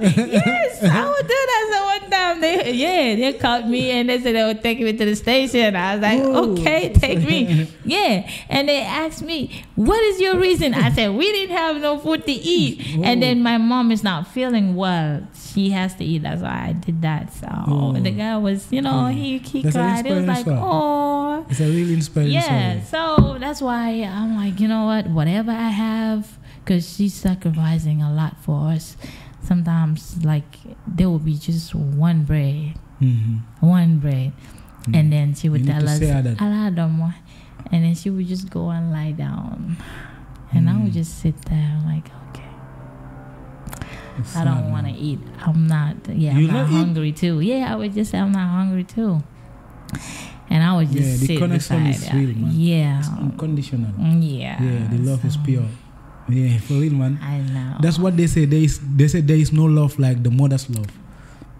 Yes, I would do that. So one time they called me and they said they would take me to the station. I was like, okay, take me. Yeah, and they asked me, what is your reason? I said, we didn't have no food to eat. And then my mom is not feeling well. She has to eat. That's why I did that. So the guy was, he cried. It was like, oh. It's a really inspiring story. So that's why I'm like, you know what? Whatever I have, because she's sacrificing a lot for us. Sometimes, like, there will be just one bread. And then she would tell us, and then she would just go and lie down. And I would just sit there like, okay, I don't want to eat. I'm not hungry too. Yeah, I would just say I'm not hungry too. And I would just sit connection beside is her. real, man. Yeah. It's unconditional. Yeah. Yeah, the love is pure. Yeah, for real, man. I know. That's what they say. They say there is no love like the mother's love.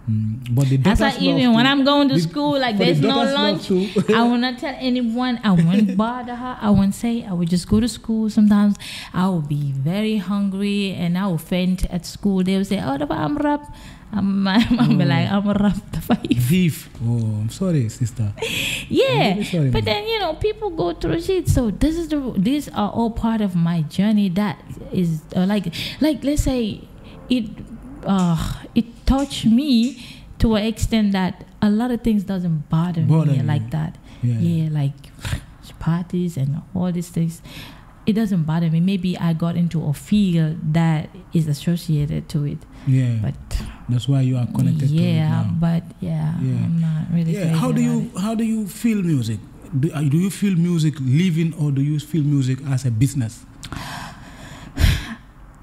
But the daughter's that's why even when I'm going to school, like there's no lunch, I will not tell anyone. I won't bother her. I won't say. I would just go to school. Sometimes I will be very hungry and I will faint at school. They will say, "Oh, I'm rap." My mom be like, "I'm rap the five." Beef. Oh, I'm sorry, sister. Yeah, really sorry, but man. then people go through shit. So these are all part of my journey. That is like let's say it touched me to an extent that a lot of things doesn't bother me like that. Yeah, like parties and all these things. It doesn't bother me. Maybe I got into a field that is associated to it. Yeah, but that's why you are connected to it now. But I'm not really. Yeah, how do you feel music? Do you feel music living, or do you feel music as a business?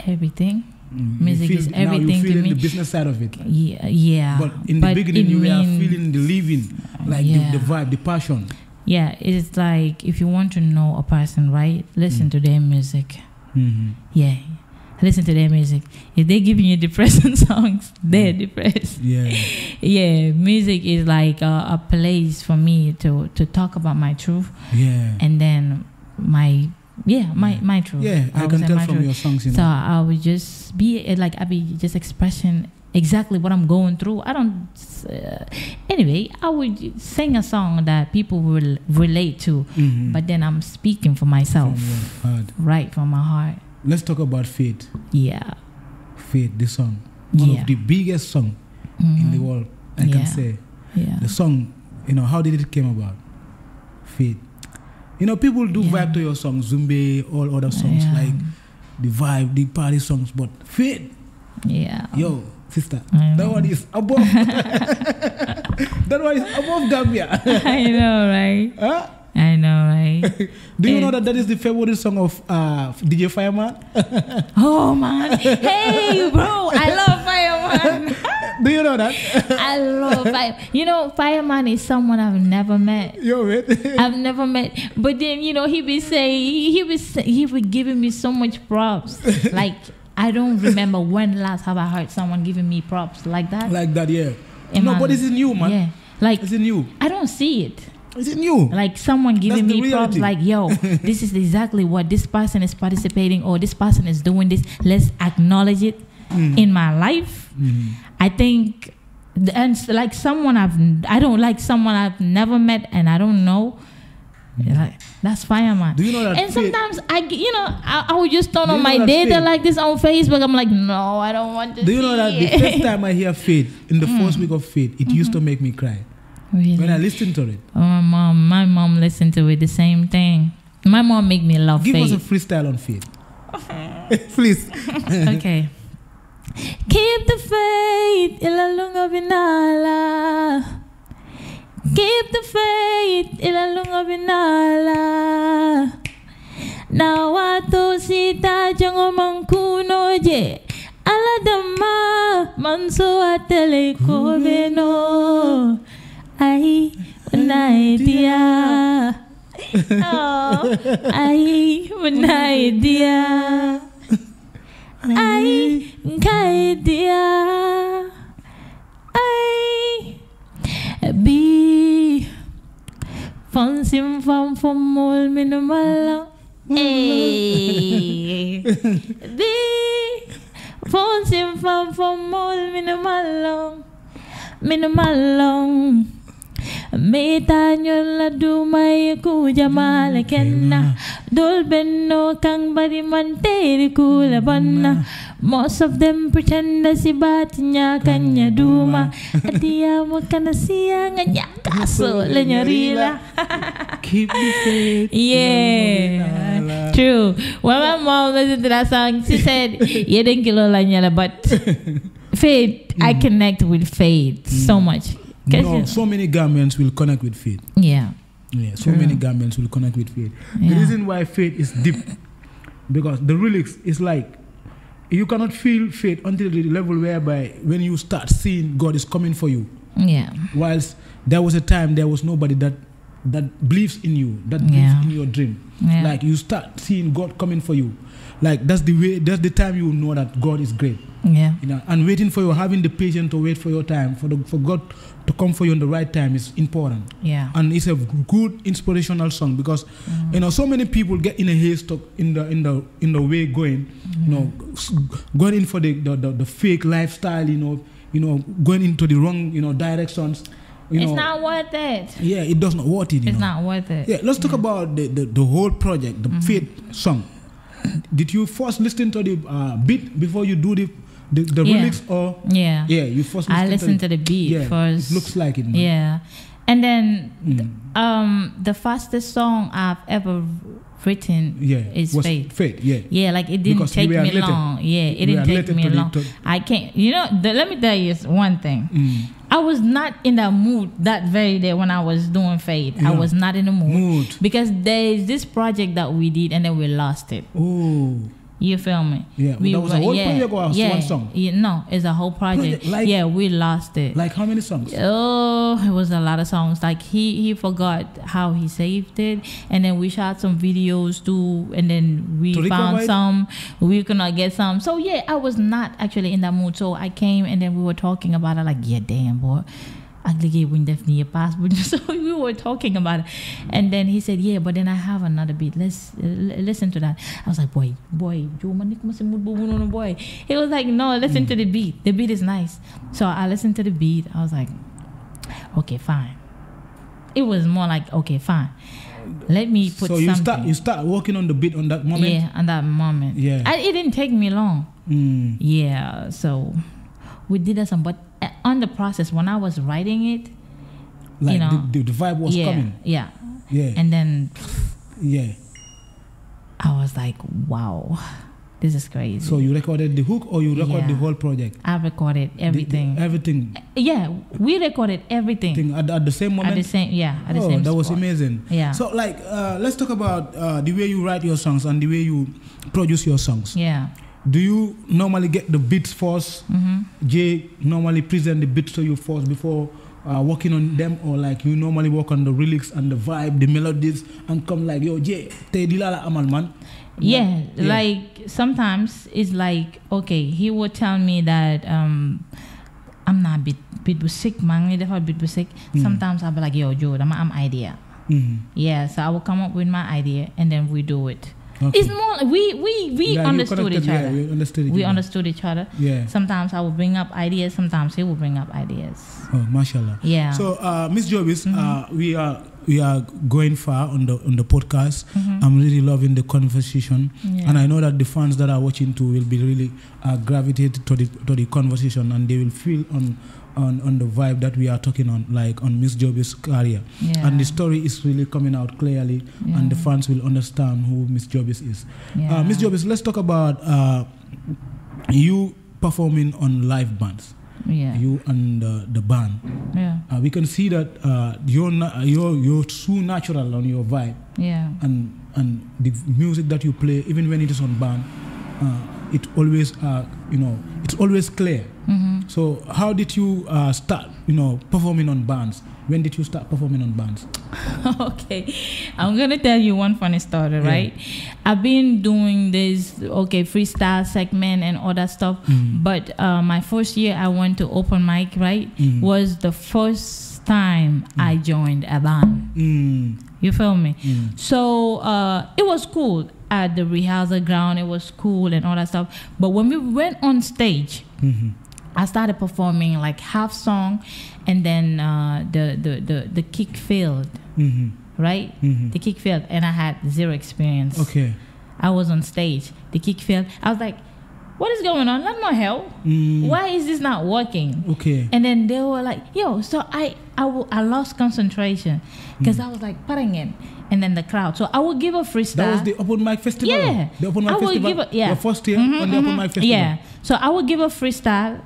everything. Music is everything now you feel to in me. the business side of it. Yeah. But in the beginning, you were feeling the living, like the vibe, the passion. Yeah, it's like if you want to know a person, right? Listen to their music. Yeah, listen to their music. If they're giving you depressing songs, they're depressed. Yeah. Music is like a place for me to talk about my truth. And then my truth. I can tell from your songs. So I would just be like, I be just expressing exactly what I'm going through. I don't. Anyway, I would sing a song that people will relate to, but then I'm speaking for myself, right from my heart. Let's talk about Faith. Yeah, Faith, the song, one of the biggest song in the world. I can say. The song, how did it came about? Faith. People do vibe to your song, Zumbe, all other songs, like the vibe, the party songs, but Faith. Yo, sister, that one is above. That one is above Gambia. I know, right? Huh? I know, right? Do you know that is the favorite song of DJ Fireman? Oh, man. Hey, bro, I love Fireman. Do you know that? I love Fireman. Fireman is someone I've never met. Yo, wait. I've never met. But then, he be saying, he would giving me so much props. Like, I don't remember when last have I heard someone giving me props like that. Like that, yeah. But is it new, man? Yeah. Like, is it new? I don't see it. Is it new? Like someone giving me props like, yo, this is exactly what this person is participating or this person is doing this. Let's acknowledge it in my life. I think, and like someone I don't like someone I've never met and I don't know. Like, that's Fireman. Do you know that? And sometimes I would just turn on my data like this on Facebook. I'm like, no, I don't want to. Do you know that the first time I hear Faith in the first week of Faith, it used to make me cry. Really? When I listened to it. Oh, my mom listened to it the same thing. My mom make me love Faith. Give us a freestyle on Faith. Please. Okay. Keep the faith, ilalunga binala. Keep the faith, ilalunga binala. Nawato sita jango mangkuno je. Aladama manso atele kobeno. Ay, una idea. Oh, ay, una idea. Ay, idea. Ay, be fancy from mol minimal. Hey, be fancy from mol minimal. Meta nyola dumay ku jamale kenna dol benno kang bari manteri kula banna. Most of them pretend na si batinya kanya duma adia mo kana siya nganya kaso lenyarila. Keep the faith. Yeah, true. When my mom listened to that song, she said, "Yeden kilo lanyala," but Faith, I connect with Faith so much. So many Gambians will connect with Faith. Yeah, so many Gambians will connect with Faith. The reason why Faith is deep, because the lyrics is like, you cannot feel Faith until the level whereby when you start seeing God is coming for you. Yeah. Whilst there was a time there was nobody that believes in you, that believes in your dream. Yeah. Like you start seeing God coming for you. Like that's the time you know that God is great. Yeah. And waiting for you, having the patience to wait for your time, for God to come for you in the right time is important. Yeah. And it's a good inspirational song because so many people get in a haste in the way going, going in for the fake lifestyle, going into the wrong, directions. It's not worth it. Yeah, it does not worth it. It's not worth it. Yeah, let's talk about the whole project, the Faith song. Did you first listen to the beat before you do the lyrics, or you first listen to the beat first. It looks like it, man. Yeah, and then the fastest song I've ever written is Faith. Yeah, like it didn't take me long. Yeah, it didn't take me long. I can't. Let me tell you one thing. I was not in that mood that very day when I was doing Faith. I was not in the mood because there is this project that we did and then we lost it. Oh. You feel me? Yeah, that was a whole project or one song? Yeah, no, it's a whole project. Yeah, we lost it. Like how many songs? Oh, it was a lot of songs. Like he forgot how he saved it, and then we shot some videos too, and then we found some. We could not get some. So yeah, I was not actually in that mood. So I came, and then we were talking about it. Like, yeah, damn boy. So we were talking about it, and then he said, "Yeah, but then I have another beat. Let's listen to that." I was like, "Boy." He was like, "No, listen to the beat. The beat is nice." So I listened to the beat. I was like, "Okay, fine." It was more like, "Okay, fine. Let me put." So you start working on the beat on that moment. Yeah, on that moment. Yeah, it didn't take me long. Yeah, so we did that some, but on the process when I was writing it, like, you know, the vibe was coming. Yeah. And then I was like, wow, this is crazy. So you recorded the hook or you recorded the whole project? I recorded everything. Everything. Yeah, we recorded everything at the same moment. At the same that spot. Was amazing. Yeah. So like, let's talk about the way you write your songs and the way you produce your songs. Yeah. Do you normally get the beats first? Jay normally present the beats to you first before working on them, or like you normally work on the lyrics and the vibe, the melodies, and come like, yo, Jay, te dilala amal man. Yeah, like sometimes it's like, okay, he would tell me that I'm not bit sick, man. Bit sick. Sometimes I'll be like, yo, Joe, I'm idea. Yeah, so I will come up with my idea and then we do it. Okay. It's more we understood each other. We understood each other. Yeah. Sometimes I will bring up ideas. Sometimes he will bring up ideas. Oh, mashallah. Yeah. So, Miss JOBIZZ, we are going far on the podcast. I'm really loving the conversation, and I know that the fans that are watching too will be really gravitated to the conversation, and they will feel on the vibe that we are talking on, like on Miss JOBIZZ's career. Yeah. And the story is really coming out clearly, and the fans will understand who Miss JOBIZZ is. Yeah. Miss JOBIZZ, let's talk about you performing on live bands. Yeah. You and the band. Yeah. We can see that you're so natural on your vibe. Yeah. And the music that you play, even when it is on band, it always it's always clear. So how did you start performing on bands? When did you start performing on bands? Okay, I'm gonna tell you one funny story, right? I've been doing this freestyle segment and all that stuff, but my first year I went to open mic, right? Was the first time I joined a band. You feel me? So it was cool at the rehearsal ground. It was cool and all that stuff. But when we went on stage, I started performing like half song, and then the kick failed, right? The kick failed, and I had zero experience. Okay. I was on stage. The kick failed. I was like, what is going on? Let me help. Why is this not working? Okay. And then they were like, yo, so I lost concentration because I was like putting it. And then the crowd. So I will give a freestyle. That was the open mic festival? Yeah. The open mic festival? Your first year on the open mic festival? Yeah. So I will give a freestyle.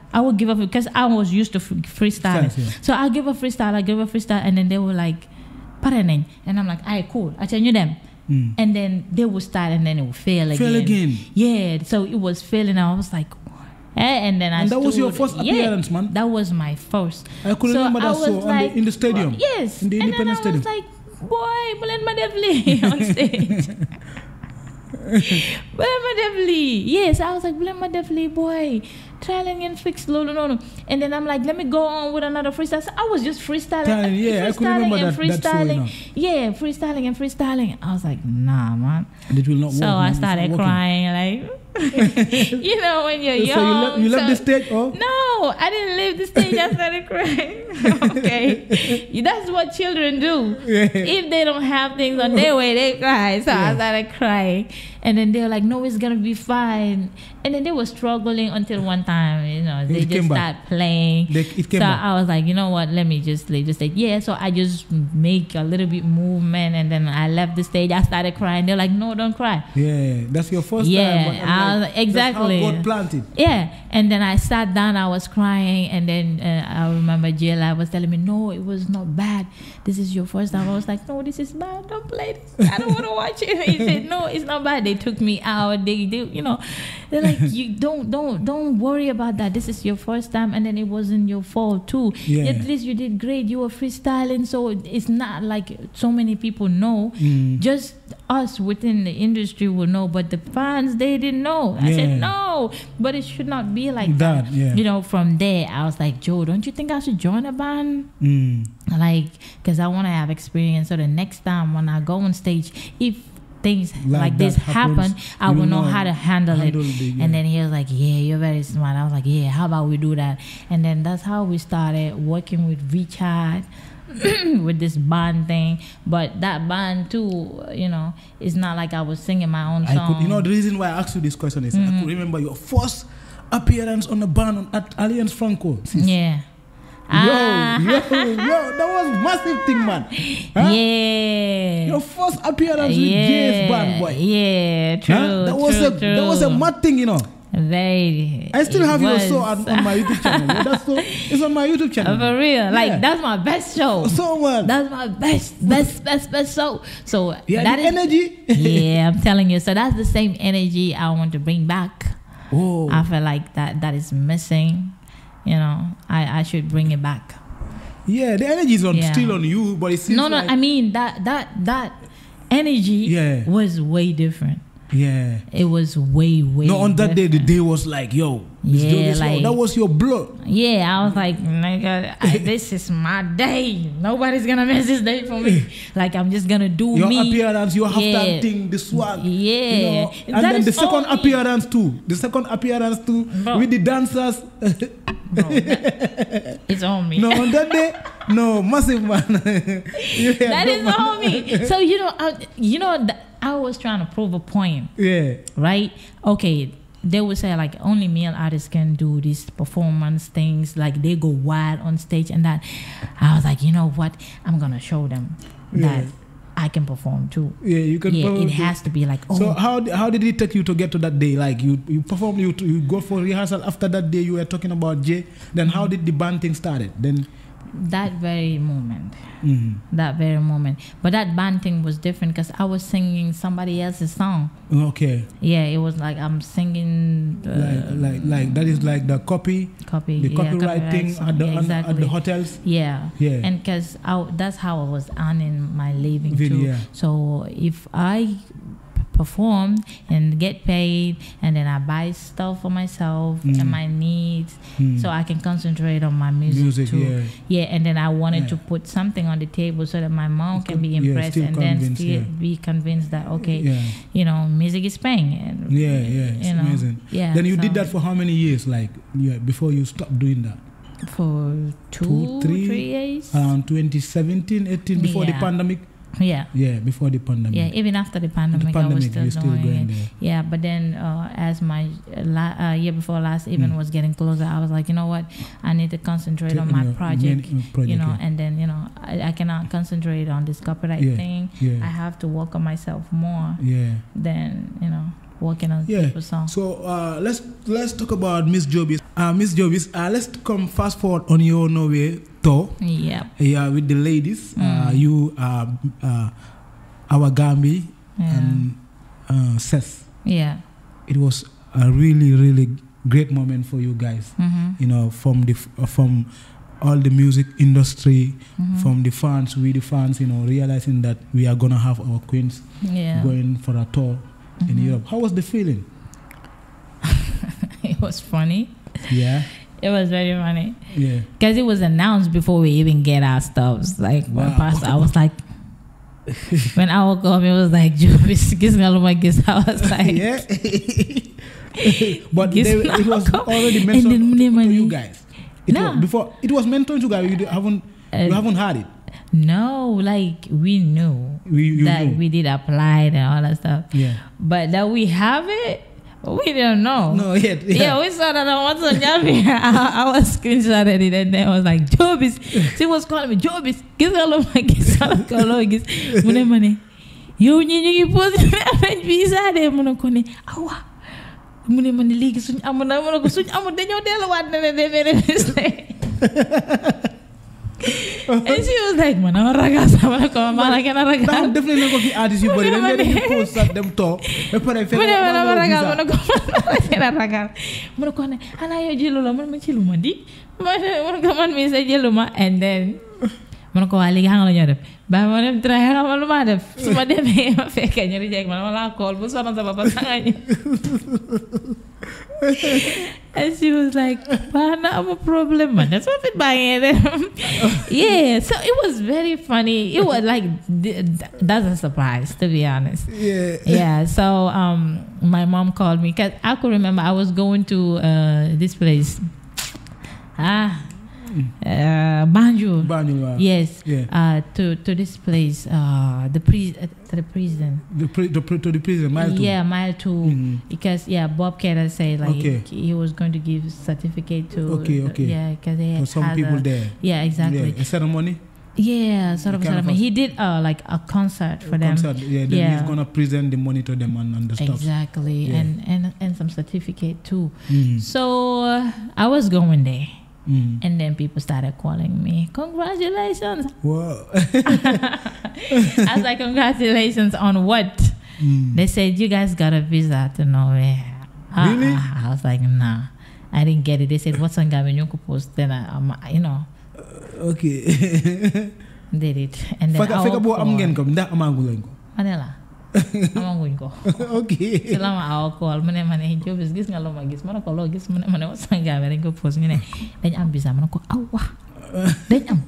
Because I was used to freestyling. So I'll give a freestyle. And then they were like, "Paranin." And I'm like, all right, cool. I tell you them. And then they will start and then it will fail again. Yeah. So it was failing. I was like, and then that was your first appearance, man? That was my first. I could remember that in the stadium. Yes. In the Independence Stadium. And then I was like, boy, Bulan Madevli on stage. Bulan Madevli. Yes, I was like, Bulan Madevli, boy. Trialing and fix, no. And then I'm like, let me go on with another freestyle. So I was just freestyling. I could remember that. Freestyling. Freestyling and freestyling. I was like, nah, man. And it will not work. So I started crying, like, when you're young. So you left the stage? Oh? No, I didn't leave the stage. I started crying. Okay. That's what children do. If they don't have things on their way, they cry. So I started crying. And then they were like, no, it's going to be fine. And then they were struggling until one time, they just started playing. I was like, you know what, let me just say, yeah. So I just make a little bit movement, and then I left the stage. I started crying. They're like, "No, don't cry." Yeah, that's your first time. Yeah, exactly. That's how God planted. Yeah, and then I sat down. I was crying, and then I remember Jayla was telling me, "No, it was not bad. This is your first time." I was like, "No, this is bad. Don't play this. I don't want to watch it." He said, "No, it's not bad." They took me out. They they're like, "You don't worry about that. This is your first time, and then it wasn't your fault too. Yeah. At least you did great. You were freestyling, so it's not like so many people know. Just us within the industry will know, but the fans, they didn't know." I said, "No, but it should not be like that." Yeah. From there, I was like, "Joe, don't you think I should join a band?" Like, because I want to have experience, so the next time when I go on stage, if things like this happen, I will know how to handle it. And then he was like, "Yeah, you're very smart." I was like, "Yeah, how about we do that?" And then that's how we started working with Richard with this band thing. But that band too, it's not like I was singing my own song. The reason why I asked you this question is I could remember your first appearance on the band at Alliance Franco. Yeah. Yo, that was massive thing, man. Huh? Yeah. Your first appearance with Jay's band, boy. Yeah, true. Huh? That was a mad thing, Very. I still have your show on my YouTube channel. It's on my YouTube channel. For real. Like, that's my best show. So what? That's my best show. So that is energy. Yeah, I'm telling you. So that's the same energy I want to bring back. Oh. I feel like that is missing. I should bring it back. Yeah, the energy is still on you, but it seems like... I mean that energy was way different. Yeah. It was way No, on that day, the day was like, yo, that was your blood. Yeah, I was like, nigga, this is my day. Nobody's gonna miss this day for me. Like, I'm just gonna do your me. Your appearance, your halftime thing, the swag. Yeah. And then the second appearance too. With the dancers. Bro, it's on me. No, on that day, massive man. That is on me. So, I was trying to prove a point. Yeah. Right? Okay. They would say like only male artists can do these performance things. Like they go wild on stage and that. I was like, you know what? I'm going to show them that I can perform too. Yeah, you can perform. It has to be like, oh. So how did it take you to get to that day? Like you perform, you go for rehearsal. After that day you were talking about Jay. Then how did the band thing started? Then that very moment. But that band thing was different because I was singing somebody else's song. Okay. Yeah, it was like I'm singing like that is like the copyright thing at the hotels. Yeah. And because that's how I was earning my living too. Yeah. So if I perform and get paid, and then I buy stuff for myself and my needs, so I can concentrate on my music too. Yeah, and then I wanted to put something on the table so that my mom can be impressed and then still be convinced that music is paying. And, it's amazing. Yeah. Then you did that for how many years? Like before you stopped doing that? For 3 years. Around 2017, 18, before the pandemic. Yeah. Yeah, before the pandemic. Yeah, even after the pandemic, I was still doing it. Yeah, but then as my year before last event was getting closer, I was like, you know what? I need to concentrate on my project. And then, I cannot concentrate on this copyright thing. Yeah. I have to work on myself more than, working on people's songs. So let's talk about Miss JOBIZZ. Miss JOBIZZ, let's come fast forward on your Norway tour. Yeah. Yeah, with the ladies. You our Gambi and Seth. Yeah. It was a really, really great moment for you guys. From all the music industry, from the fans, we the fans, realizing that we are gonna have our queens going for a tour in Europe. How was the feeling? It was funny. Yeah. It was very funny. Yeah. Because it was announced before we even get our stuffs. Like, I was like, when I woke up, it was like, JOBIZZ, I was like, yeah. But it was already mentioned to you guys. It was mentioned to you guys. You haven't heard it. No, like we knew that we did apply and all that stuff. Yeah. But that we have it, We don't know. No, yet. Yeah, we saw that on what's on Gambia. I was screenshotted it and then I was like, JOBIZZ. She was calling me, JOBIZZ. Gis nga lo ma gis. Mune mane. Yo ñu post avec visa de mu ne ko ne awa. Mune mane legi suñ amu na mu ne ko suñ amu dañoo delu wat na ne and she was like, man, I'm ragas. I'm like, man, I can't ragas. I'm definitely not going to artist you, but then they post at them talk. But I feel like I'm ragas. I'm not ragas. I'm going to ana yo jelula, man, jeluma di. Man, come on, me say jeluma, and then man ko wali hang la ñu def. Ba ma dem try hang ma lu ma def. Suma demé ma fekk ñu reject man la call bu sonna sa papa sanga. And she was like, I have a problem, man. That's what we're buying them. Yeah, so it was very funny. It was like, that's a surprise, to be honest. Yeah. Yeah, so my mom called me because I could remember I was going to this place. Banjo. Banjo. Yes. Yeah. To this place, to the prison. To the prison, mile 2. Yeah, mile 2. Because Bob Keller said like he was going to give certificate to. Okay. Yeah, because they had some people there. Yeah, exactly. Yeah. A ceremony. Yeah, sort of ceremony. He did like a concert for them. Yeah, then he's gonna present the money to them and the stuff. Exactly, and some certificate too. So I was going there. And then people started calling me, congratulations. Wow. I was like, congratulations on what? They said, you guys got a visa to Norway. Really? I was like, nah, I didn't get it. They said, what's on Gambian? You could post. Then okay. Did it. And then Manila. Amanguñ ko. Okay. Ci la ma aw call mu ne ma ne JOBIZZ gis nga lo ma gis ma ne ko loo gis mu ne ma ne what's on Gambian dañ ko post ñu ne dañ am visa ma ne ko aw wa dañ am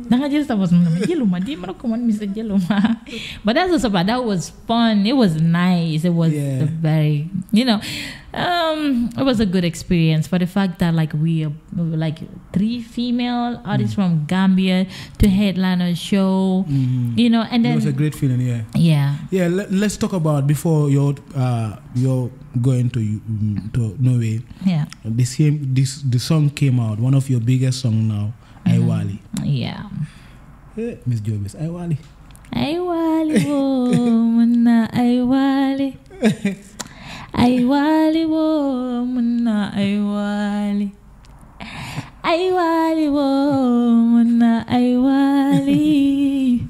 da nga jël sa boss mu ne ma jëluma di ma ne ko man mi sa jëluma. But that's also bad. That was fun. It was nice. It was very, it was a good experience for the fact that like we were like 3 female artists from Gambia to headline a show, and then it was a great feeling. Yeah. Let's talk about before you're going to Norway. Yeah. The song came out. One of your biggest song now. Aiwali. Yeah. Miss JOBIZZ, Aiwali. Aiwali wo muna aiwali. Aiwali wo muna aiwali. Aiwali wo muna aiwali.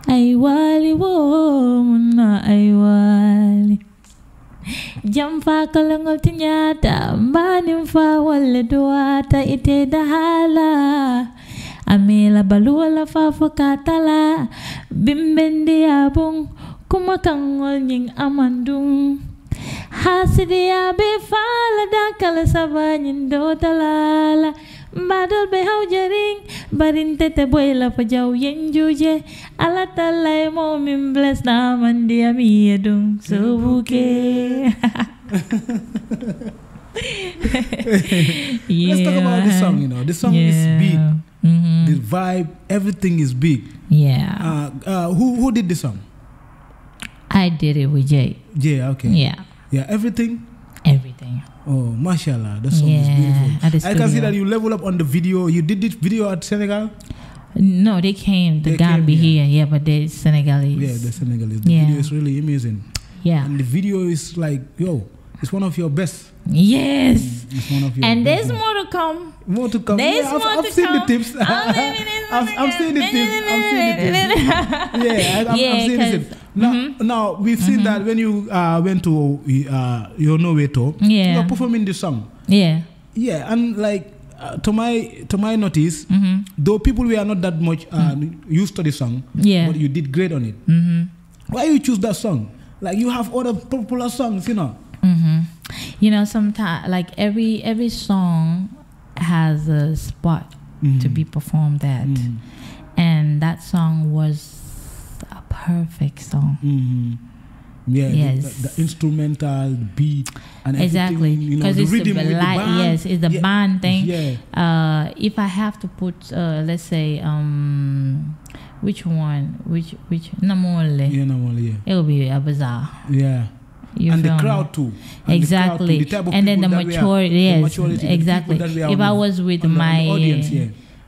Aiwali wo muna aiwali. Jamfa kalangol tinyata manim fa wale duata ite dahala amela balua la fa fakatala bimbendi abung kumakangol nying amandung hasidi abe fala dakala sabanyin do talala badal be haujaring barin tete boy la fa jaw yenjuje ala talay mo min bless na man dia miedung so buke. Let's talk about this song. The song is big. The vibe, everything is big. Yeah. Who did the song? I did it with Jay. Jay, okay. Yeah. Everything. Oh, mashallah, the song is beautiful. I can see that you level up on the video. You did this video at Senegal? No, they came to Gambia here, but they're Senegalese. Yeah, they're Senegalese. The video is really amazing. Yeah. And the video is like, it's one of your best. Yes. It's one of your and best. There's more to come. More to come. There's more I've to seen come. the tips. I've seen the tips. I've seen the tips. Now we've seen that when you went to your Norway tour, you were performing the song. Yeah, and like to my notice, though people were not that much used to the song, but you did great on it. Why you choose that song? Like you have other popular songs, Sometimes like every song has a spot to be performed at, and that song was a perfect song. Yeah, the instrumental, the beat, and exactly because the rhythm with the band. Yes, it's the band thing. Yeah. If I have to put, let's say, which one? Which Namole? Yeah, Namole. Yeah. It will be a bazaar. Yeah. And the crowd too. Exactly. And then the maturity, yes, exactly. If I was with my audience,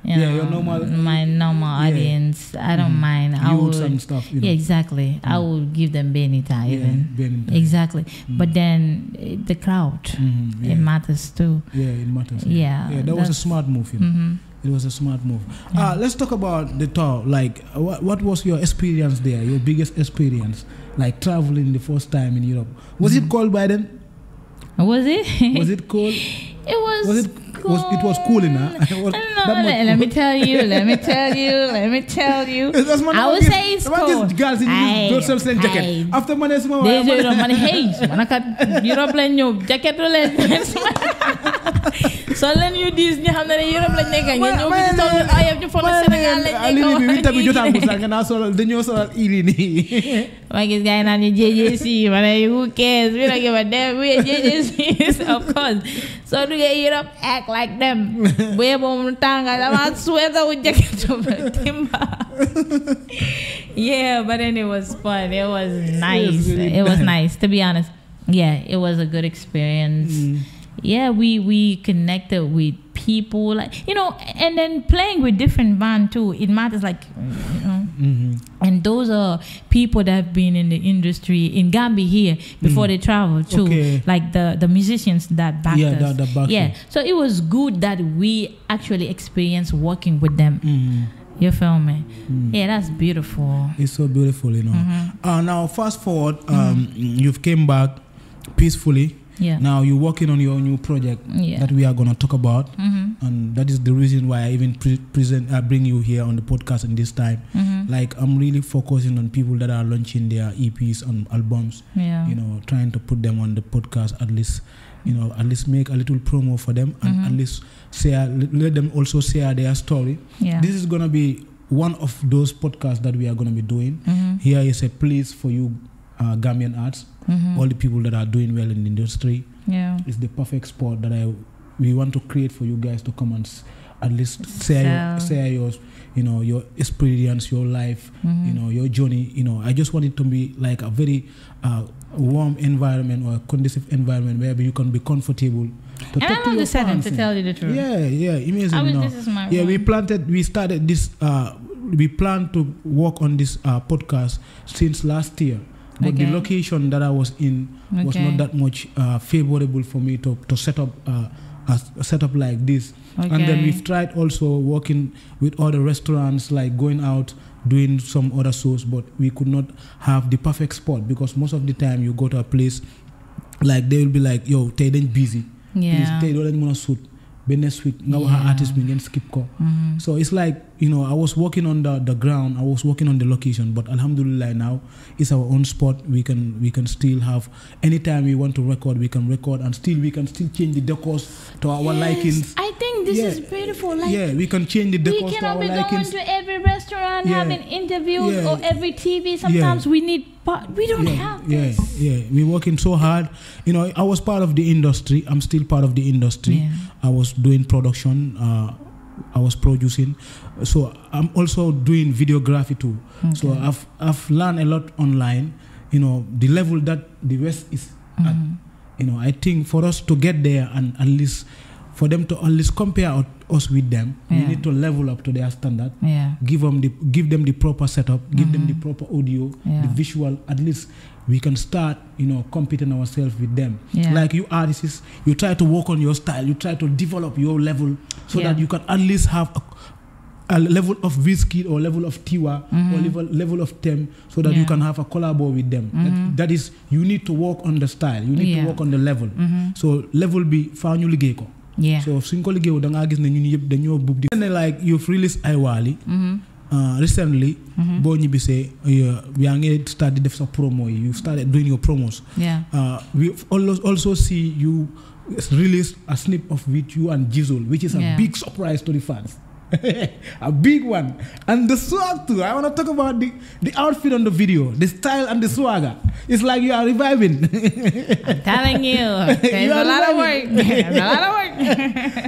your normal audience, I don't mind. I would, and stuff, you know. Exactly. I would give them benita even. Exactly. But then the crowd, it matters too. Yeah, it matters. Yeah, that was a smart move. You know. It was a smart move. Let's talk about the tour. Like, what was your experience there? Your biggest experience, like traveling the first time in Europe. Was it cold by then? Was it? Was it cold? It was. Was it? It was cool enough. I don't know. Let me tell you. I would say it's cold. Girls in those jacket. After money, Europe jacket. So len you dis ñu xamné Europe lañ nekk nga ñëw bi tollu ayam ñu fonu Sénégal lañ nekk ali bi tabi jotam bu sax nga sol dañu sol ili ni ma gis gaay naan ñu JJC mané who cares we don't give a damn we JJC of course so do Europe act like them we bom tanga dama sweater with jacket timba yeah but then it was fun it was nice it was nice to be honest yeah it was a good experience Yeah, we connected with people, like, you know, and then playing with different band too. It matters, like, you know. And those are people that have been in the industry in Gambia here before they travel too, like the musicians that backed us. So it was good that we actually experienced working with them. You feel me? Yeah, that's beautiful. It's so beautiful, you know. Now, fast forward, you've came back peacefully. Yeah. Now you're working on your new project that we are going to talk about, and that is the reason why I even bring you here on the podcast in this time. Like, I'm really focusing on people that are launching their EPs and albums. You know, trying to put them on the podcast at least. You know, at least make a little promo for them, and at least let them also share their story. This is going to be one of those podcasts that we are going to be doing. Here is a place for you, Gambian arts. All the people that are doing well in the industry. It's the perfect spot that we want to create for you guys to come and at least share your, you know, your experience, your life, you know, your journey. You know, I just want it to be like a very warm environment or a conducive environment where you can be comfortable. And I love the setting, to tell you the truth. Yeah, amazing. This is my we started this. We plan to work on this podcast since last year. But the location that I was in was not that much favorable for me to set up a setup like this. And then we've tried also working with other restaurants, like going out, doing some other shows, but we could not have the perfect spot, because most of the time you go to a place, like they will be like, yo, they ain't busy. Please, they don't want to shoot. Next week, artist skip ko. So it's like, you know, I was working on the ground, I was working on the location, but alhamdulillah now it's our own spot. We can still have, anytime we want to record, we can record, and we can still change the decors to our likings. I think this is beautiful. Like, we can change the decors to our likings. We cannot be going to every restaurant having interviews or every TV. Sometimes we need, but we don't have this. We're working so hard. You know, I was part of the industry. I'm still part of the industry. I was doing production. I was producing. So I'm also doing videography too. So I've learned a lot online. You know, the level that the West is at. You know, I think for us to get there, and at least for them to at least compare us with them, we need to level up to their standard. Give them the proper setup, give them the proper audio, the visual. At least we can start, you know, competing ourselves with them. Like you artists, you try to work on your style, you try to develop your level so that you can at least have a level of Wizkid or level of Tiwa or level of Tem, so that you can have a collabo with them. That is, you need to work on the style, you need to work on the level. So level be found you ligay ko. So sinko ligay da nga gis na ñun yeb dañoo bub di. Like you've released Aiwali recently. Bo ñibisé yaa ngi start di def sa promo, you started doing your promos. We also see you release a snip of with you and Jizzle, which is a big surprise to the fans. A big one. And the swag too. I want to talk about the outfit on the video, the style and the swagger. It's like you are reviving. I'm telling you, there's a lot of work.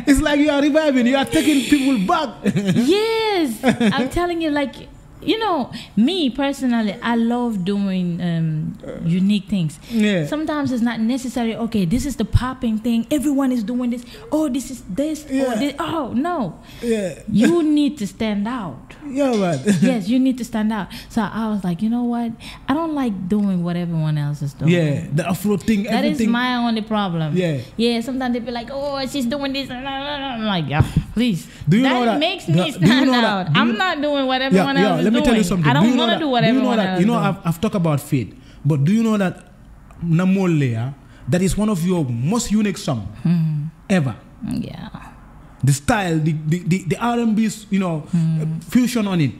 It's like you are reviving. You are taking people back. Yes. I'm telling you, like, you know, me personally, I love doing unique things. Yeah. Sometimes it's not necessary. Okay, this is the popping thing. Everyone is doing this. Oh, this is this. Yeah. Oh, this. Oh, no. Yeah. You need to stand out. Yeah, man. Yes, you need to stand out. So I was like, you know what? I don't like doing what everyone else is doing. Yeah, the Afro thing, That everything. is my only problem. Yeah. Yeah, sometimes they be like, oh, she's doing this. I'm like, yeah, please. Do you know that? Makes Do me you stand know that? out. Do you- I'm not doing what everyone else is let me doing. tell you something. I Do don't you know want to that- do what do you know everyone that? else You know, is doing. I've talked about faith, but do you know that Namole, that is one of your most unique songs ever? Yeah. The style, the R&B, you know, fusion on it.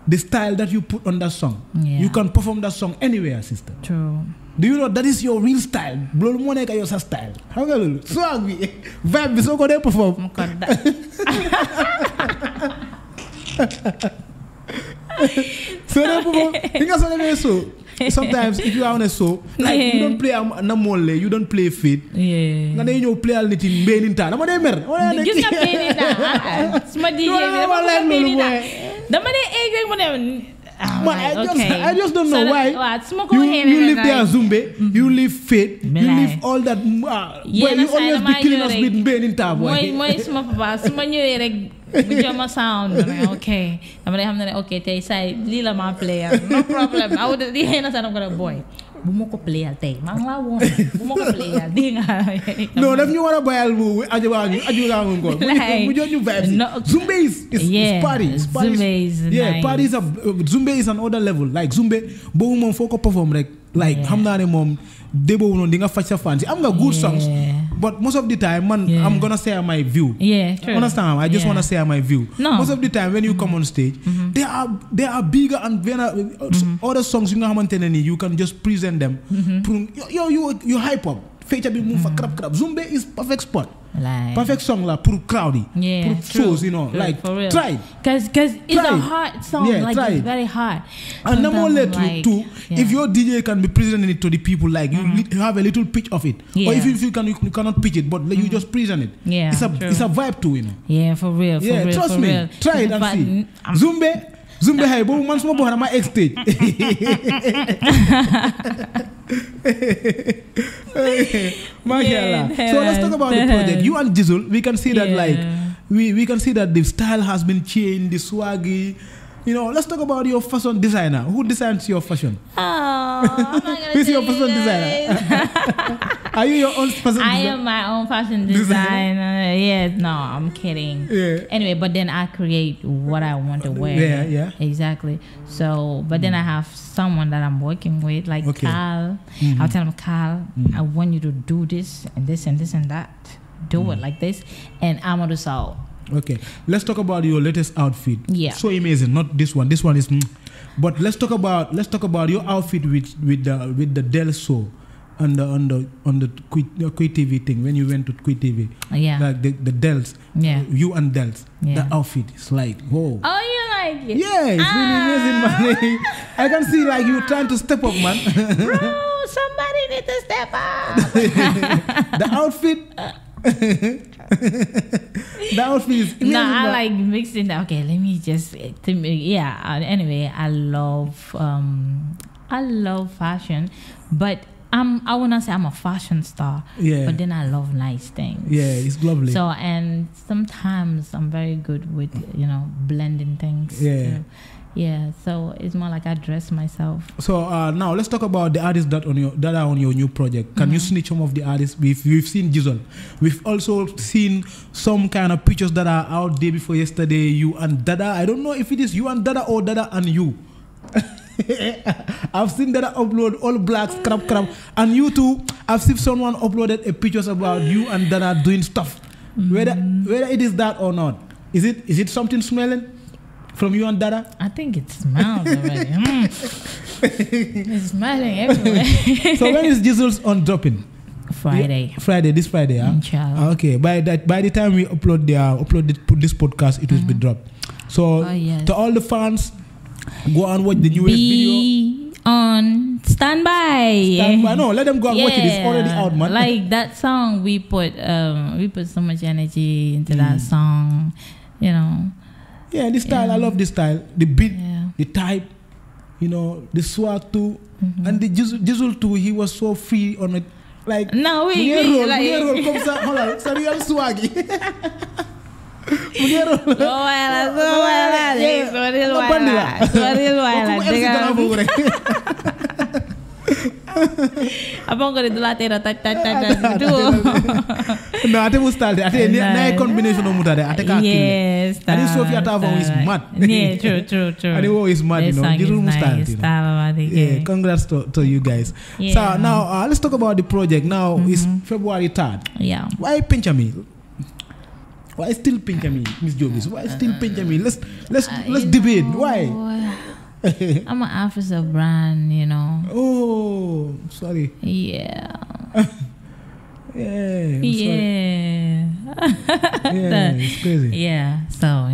The style that you put on that song. Yeah. You can perform that song anywhere, sister. True. Do you know that is your real style? Blow money ka your style. How can you swag me? Vibe so go there perform. So they perform. Think of something so. Sometimes if you are on a show, like you don't play Namole, you don't play fit. Yeah. Nga you play a little in Beninta. Nama de mer. Gis nga Beninta. Suma DJ dama ko Beninta. Dama de egg rek mo dem. I just don't know why. You live there Zumbe, you live fit, you live all that. Boy, you always be killing us with Beninta, boy. Mooy suma papa suma ñëwee rek bu joma sound okay dama day xam ne okay tey say lii la ma player no problem I would di xëy na sax dama ko def boy bu ma ko playal tey maa ngi laa woon bu ma ko playal di nga no daf ñu war a bayal bu ajuga ko mu jox ñu vibes Zumbe is party party is Zumbe is another level like Zumbe boobu moom foo ko perform rek like xam naa ne moom de boobu noonu di nga faj sa fans am nga good songs but most of the time man I'm gonna share my view true. Understand I just want to share my view most of the time when you come on stage they are bigger and other songs you nga xamante ne ni you can just present them you hype up feature bi mu fa crap Zumbe is perfect spot like, perfect song la pour crowd pour shows you know true, like try because it's a hard song like it's very hard and Namole too if your DJ can be presenting it to the people like you have a little pitch of it or if you cannot pitch it but you just present it it's a vibe too you know for real trust me real. Try it and see Zumbe hay boobu man suma boxana ma stage so let's talk about the project you and Jizzle we can see that like we can see that the style has been changed the swaggy you know let's talk about your fashion designer who designs your fashion who's your fashion designer are you your own fashion designer? I am my own fashion designer no I'm kidding anyway but then I create what I want to wear exactly so but then I have someone that I'm working with like Carl I'll tell him Carl I want you to do this and this and this and that do it like this and I'm gonna do so. Okay, let's talk about your latest outfit. So amazing. Not this one. This one is, but let's talk about your outfit with the Del show, on the Quit TV thing when you went to Quit TV. Like the Dels. You and Dels. The outfit is like whoa. Oh, you like it? Yeah, it's really amazing, man. I can see like you trying to step up, man. Bro, somebody need to step up. The outfit. The outfit is amazing. No, I like mixing that. Okay, let me just anyway, I love fashion, but I wanna say I'm a fashion star. But then I love nice things. It's lovely. So and sometimes I'm very good with blending things. So it's more like I dress myself. So now let's talk about the artists that are on your new project. Can you snitch some of the artists? We've seen Jizzle. We've also seen some kind of pictures that are out day before yesterday. You and Dada. I don't know if it is you and Dada or Dada and you. I've seen Dada upload all black crap, and you too. I've seen someone uploaded a pictures about you and Dada doing stuff. Whether it is that or not, is it something smelling? From you and Dada? I think it smells already. It's smelling everywhere. So when is Jizzle's on dropping? Friday, this Friday, huh? Inshallah. Okay, by the time we upload this podcast, it will be dropped. So to all the fans, go and watch the newest video. On standby. No, let them go and watch it. It's already out, man. Like that song, we put so much energy into that song, Yeah, this style, I love this style. The beat, the type, the swag too, and the Jizzle too. He was so free on it. Like no, we like comme ça, voilà, ça lui a le swag. Abang kau di latera tak tu. No, ate mustal de. Ate na combination of mutade. Ate ka. Yes. Ate Sophia Tavon is mad. Yeah, true. Ate wo is mad, Jizzle mustal. Yeah, congrats to you guys. Yeah. So now let's talk about the project. Now it's February 3rd. Yeah. Why pinch me? Why still pinch me, Miss JOBIZZ? Why still pinch me? Let's debate. Why? I'm an officer brand, Oh, sorry. Yeah. Yeah. Yeah, it's crazy. Yeah. So,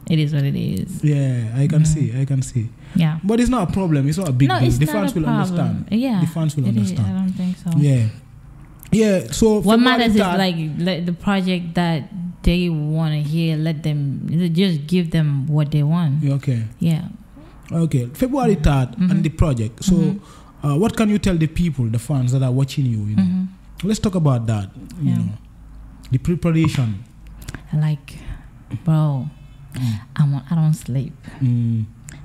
it is what it is. Yeah, I can see. Yeah. But it's not a problem. It's not a big deal. The Not fans a will problem. understand. Yeah. The fans will understand. I don't think so. Yeah. Yeah. So what matters is February 3rd, like the project that they want to hear. Let them just give them what they want. Okay. Yeah. Okay. February 3rd and the project. So, what can you tell the people, the fans that are watching you? Let's talk about that. You know, the preparation. Like, bro, I don't sleep.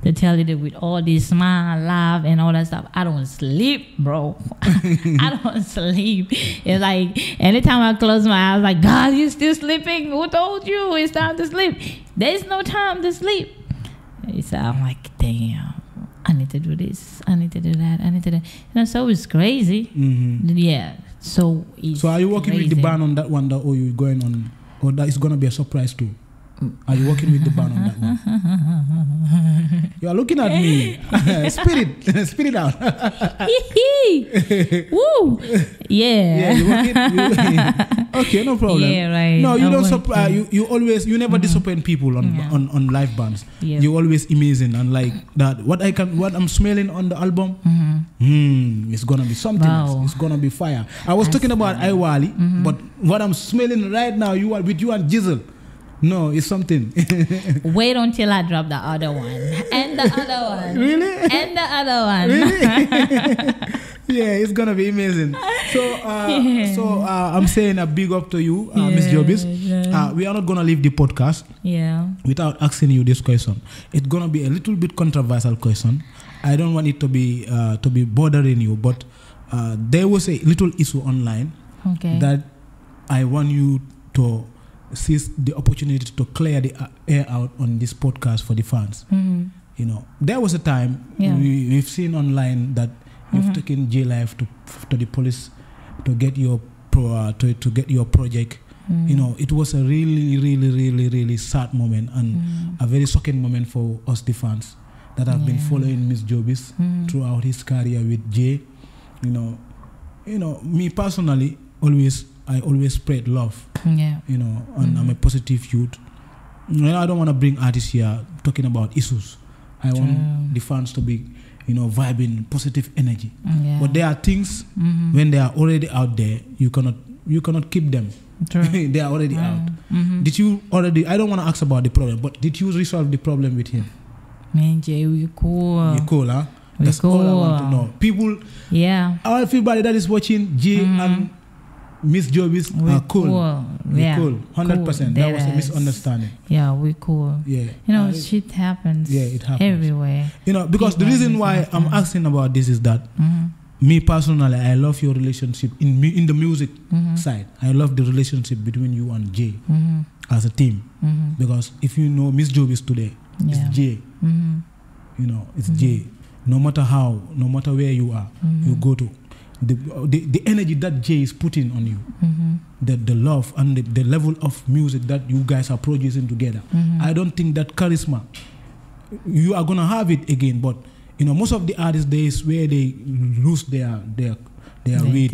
To tell you that with all this smile, laugh, and all that stuff, I don't sleep, bro. I don't sleep. It's like anytime I close my eyes, like, God, you still sleeping? Who told you it's time to sleep? There's no time to sleep. So I'm like, damn, I need to do this. I need to do that. I need to do that. So it's crazy. Yeah. So are you working with the band on that one, or you going on, or that is gonna be a surprise too? Are you working with the band on that one? You are looking at me. Spit it out. Woo! Yeah. You working? Okay, no problem. Yeah, right. No, you don't. You never disappoint people on live bands. Yeah. You're always amazing, and like that. What I'm smelling on the album, it's gonna be something. Wow. It's gonna be fire. I was talking about Iwali, but what I'm smelling right now, you are with you and Jizzle. No, it's something. Wait until I drop the other one. And the other one. Really? And the other one. Really? Yeah, it's gonna be amazing. So I'm saying a big up to you, Miss JOBIZZ. Yeah. We are not gonna leave the podcast without asking you this question. It's gonna be a little bit controversial question. I don't want it to be bothering you, but there was a little issue online that I want you to seize the opportunity to clear the air out on this podcast for the fans. There was a time we've seen online that you've taken J Life to the police to get your to get your project. It was a really, really, really, really sad moment and a very shocking moment for us, the fans that have been following Miss JOBIZZ throughout his career with J. Me personally, I always spread love. And I'm a positive youth. I don't want to bring artists here talking about issues. I want the fans to be, vibing positive energy. But there are things when they are already out there, you cannot keep them. They are already out. Did you already? I don't want to ask about the problem, but did you resolve the problem with him? Man, Jay, we cool. You cool, huh? That's all I want to know. People, everybody that is watching Jay and Miss JOBIZZ are cool. We're cool. 100%. That was a misunderstanding. Yeah, we cool. Yeah. Shit happens. Yeah, it happens everywhere. Because the reason why I'm asking about this is that me personally, I love your relationship in the music side. I love the relationship between you and Jay as a team. Because if you know Miss JOBIZZ today, it's Jay. It's Jay. No matter where you are, you go to. The energy that Jay is putting on you, the love and the level of music that you guys are producing together, I don't think that charisma, you are gonna have it again. But most of the artists, days where they lose their weight.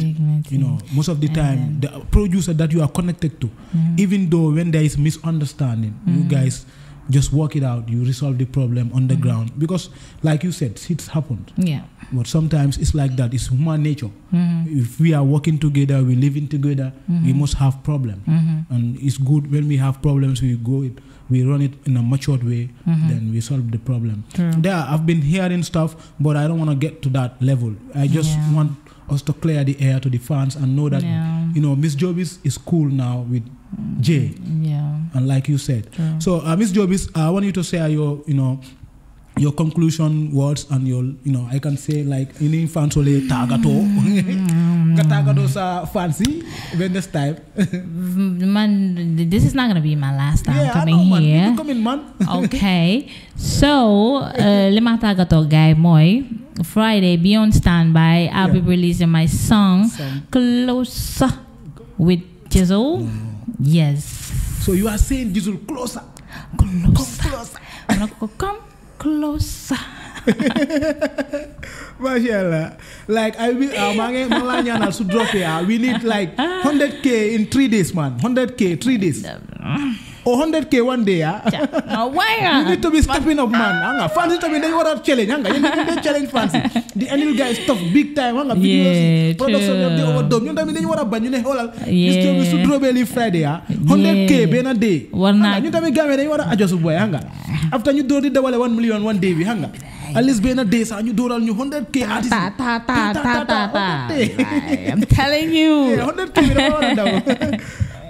Most of the time, the producer that you are connected to, even though when there is misunderstanding, you guys just work it out. You resolve the problem on the ground because, like you said, shit's happened. Yeah. But sometimes it's like that. It's human nature. If we are working together, we living together, we must have problems. And it's good when we have problems. We run it in a matured way. Then we solve the problem. There, I've been hearing stuff, but I don't want to get to that level. I just want us to clear the air to the fans and know that Miss JOBIZZ is cool now with Jay. And like you said, so Miss JOBIZZ, I want you to share your your conclusion words and your I can say like in fansole tagato tagato sa fancy when this time. Man, this is not gonna be my last time coming here. Man. You come in, man. Okay, so lima tagato guy moy Friday be on standby. I'll be releasing my song Closer with Jizzle. Yes. So you are saying Jizzle closer. Come closer. Come closer. Mashallah. Like I will Malanya to drop here. We need like 100K in 3 days, man. 100K 3 days. Or 100K one day, why? You need to be stepping up, man. Fancy to be they want to challenge. You need to challenge fancy. The annual guys stuff big time. Videos, production of the overdome. You know they want to ban. You know all. This job is to drop every Friday. 100K be a day. You know Gambia they want to adjust boy. After you do the 1 million one day, we hang. At least be a day, so you do all new 100K. I'm telling you. 100K.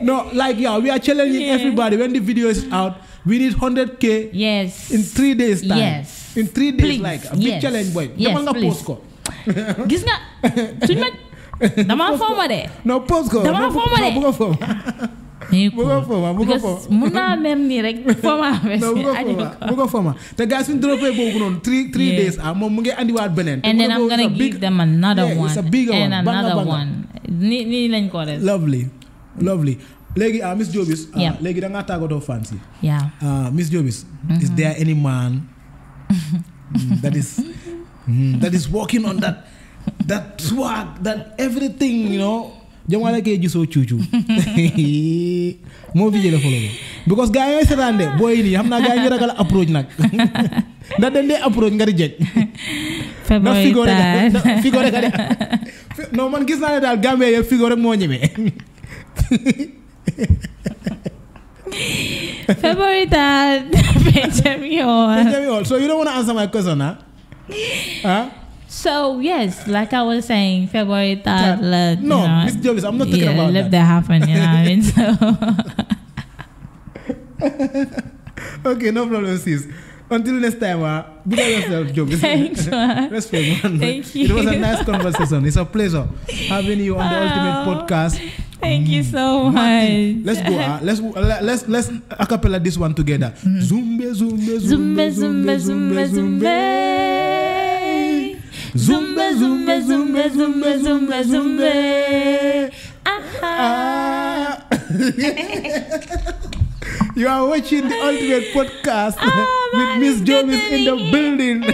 No, like we are challenging everybody. When the video is out, we need 100K. Yes. In 3 days time. Yes. In 3 days, please. like a big challenge, boy. Yes, please. Gis nga. Dama forma de. No postcode. Dama forma de. Buga forma. Because muna mem ni rek forma. No, buga forma. The guys will drop a book on 3 days. I'm mungi andi wat benen. And then I'm gonna give them another one. It's a bigger one. And another one. Ni lañ ko def. Lovely. Legi, Miss JOBIZZ, legi da nga tagoto fancy. Yeah. Miss JOBIZZ, is there any man that is working on that swag, that everything, Jamala ke jiso chuchu. Mo video la follow. Because guy is around there, boy ni hamna guy ngi ragal approach nak. That den dey approach nga reject. February figure ka. No man gis na dal Gambia ye figure mo ñëmé. February 3rd, Benjamin. So you don't want to answer my question, huh? So yes, like I was saying, February 3rd. No, Miss JOBIZZ, I'm not talking about let that. that happen. You know what I mean? So. Okay, no problem, sis. Until next time, be yourself, JOBIZZ. Thanks, man. Respect, man. Thank you. It was a nice conversation. It's a pleasure having you on the Ultimate Podcast. Thank you so much. Let's go. Let's acapella this one together. Zumbe, zumbe, zumbe, zumbe, zumbe, zumbe. Zumbe, zumbe, zumbe, zumbe, zumbe, zumbe. You are watching the Ultimate Podcast with Miss JOBIZZ in the building.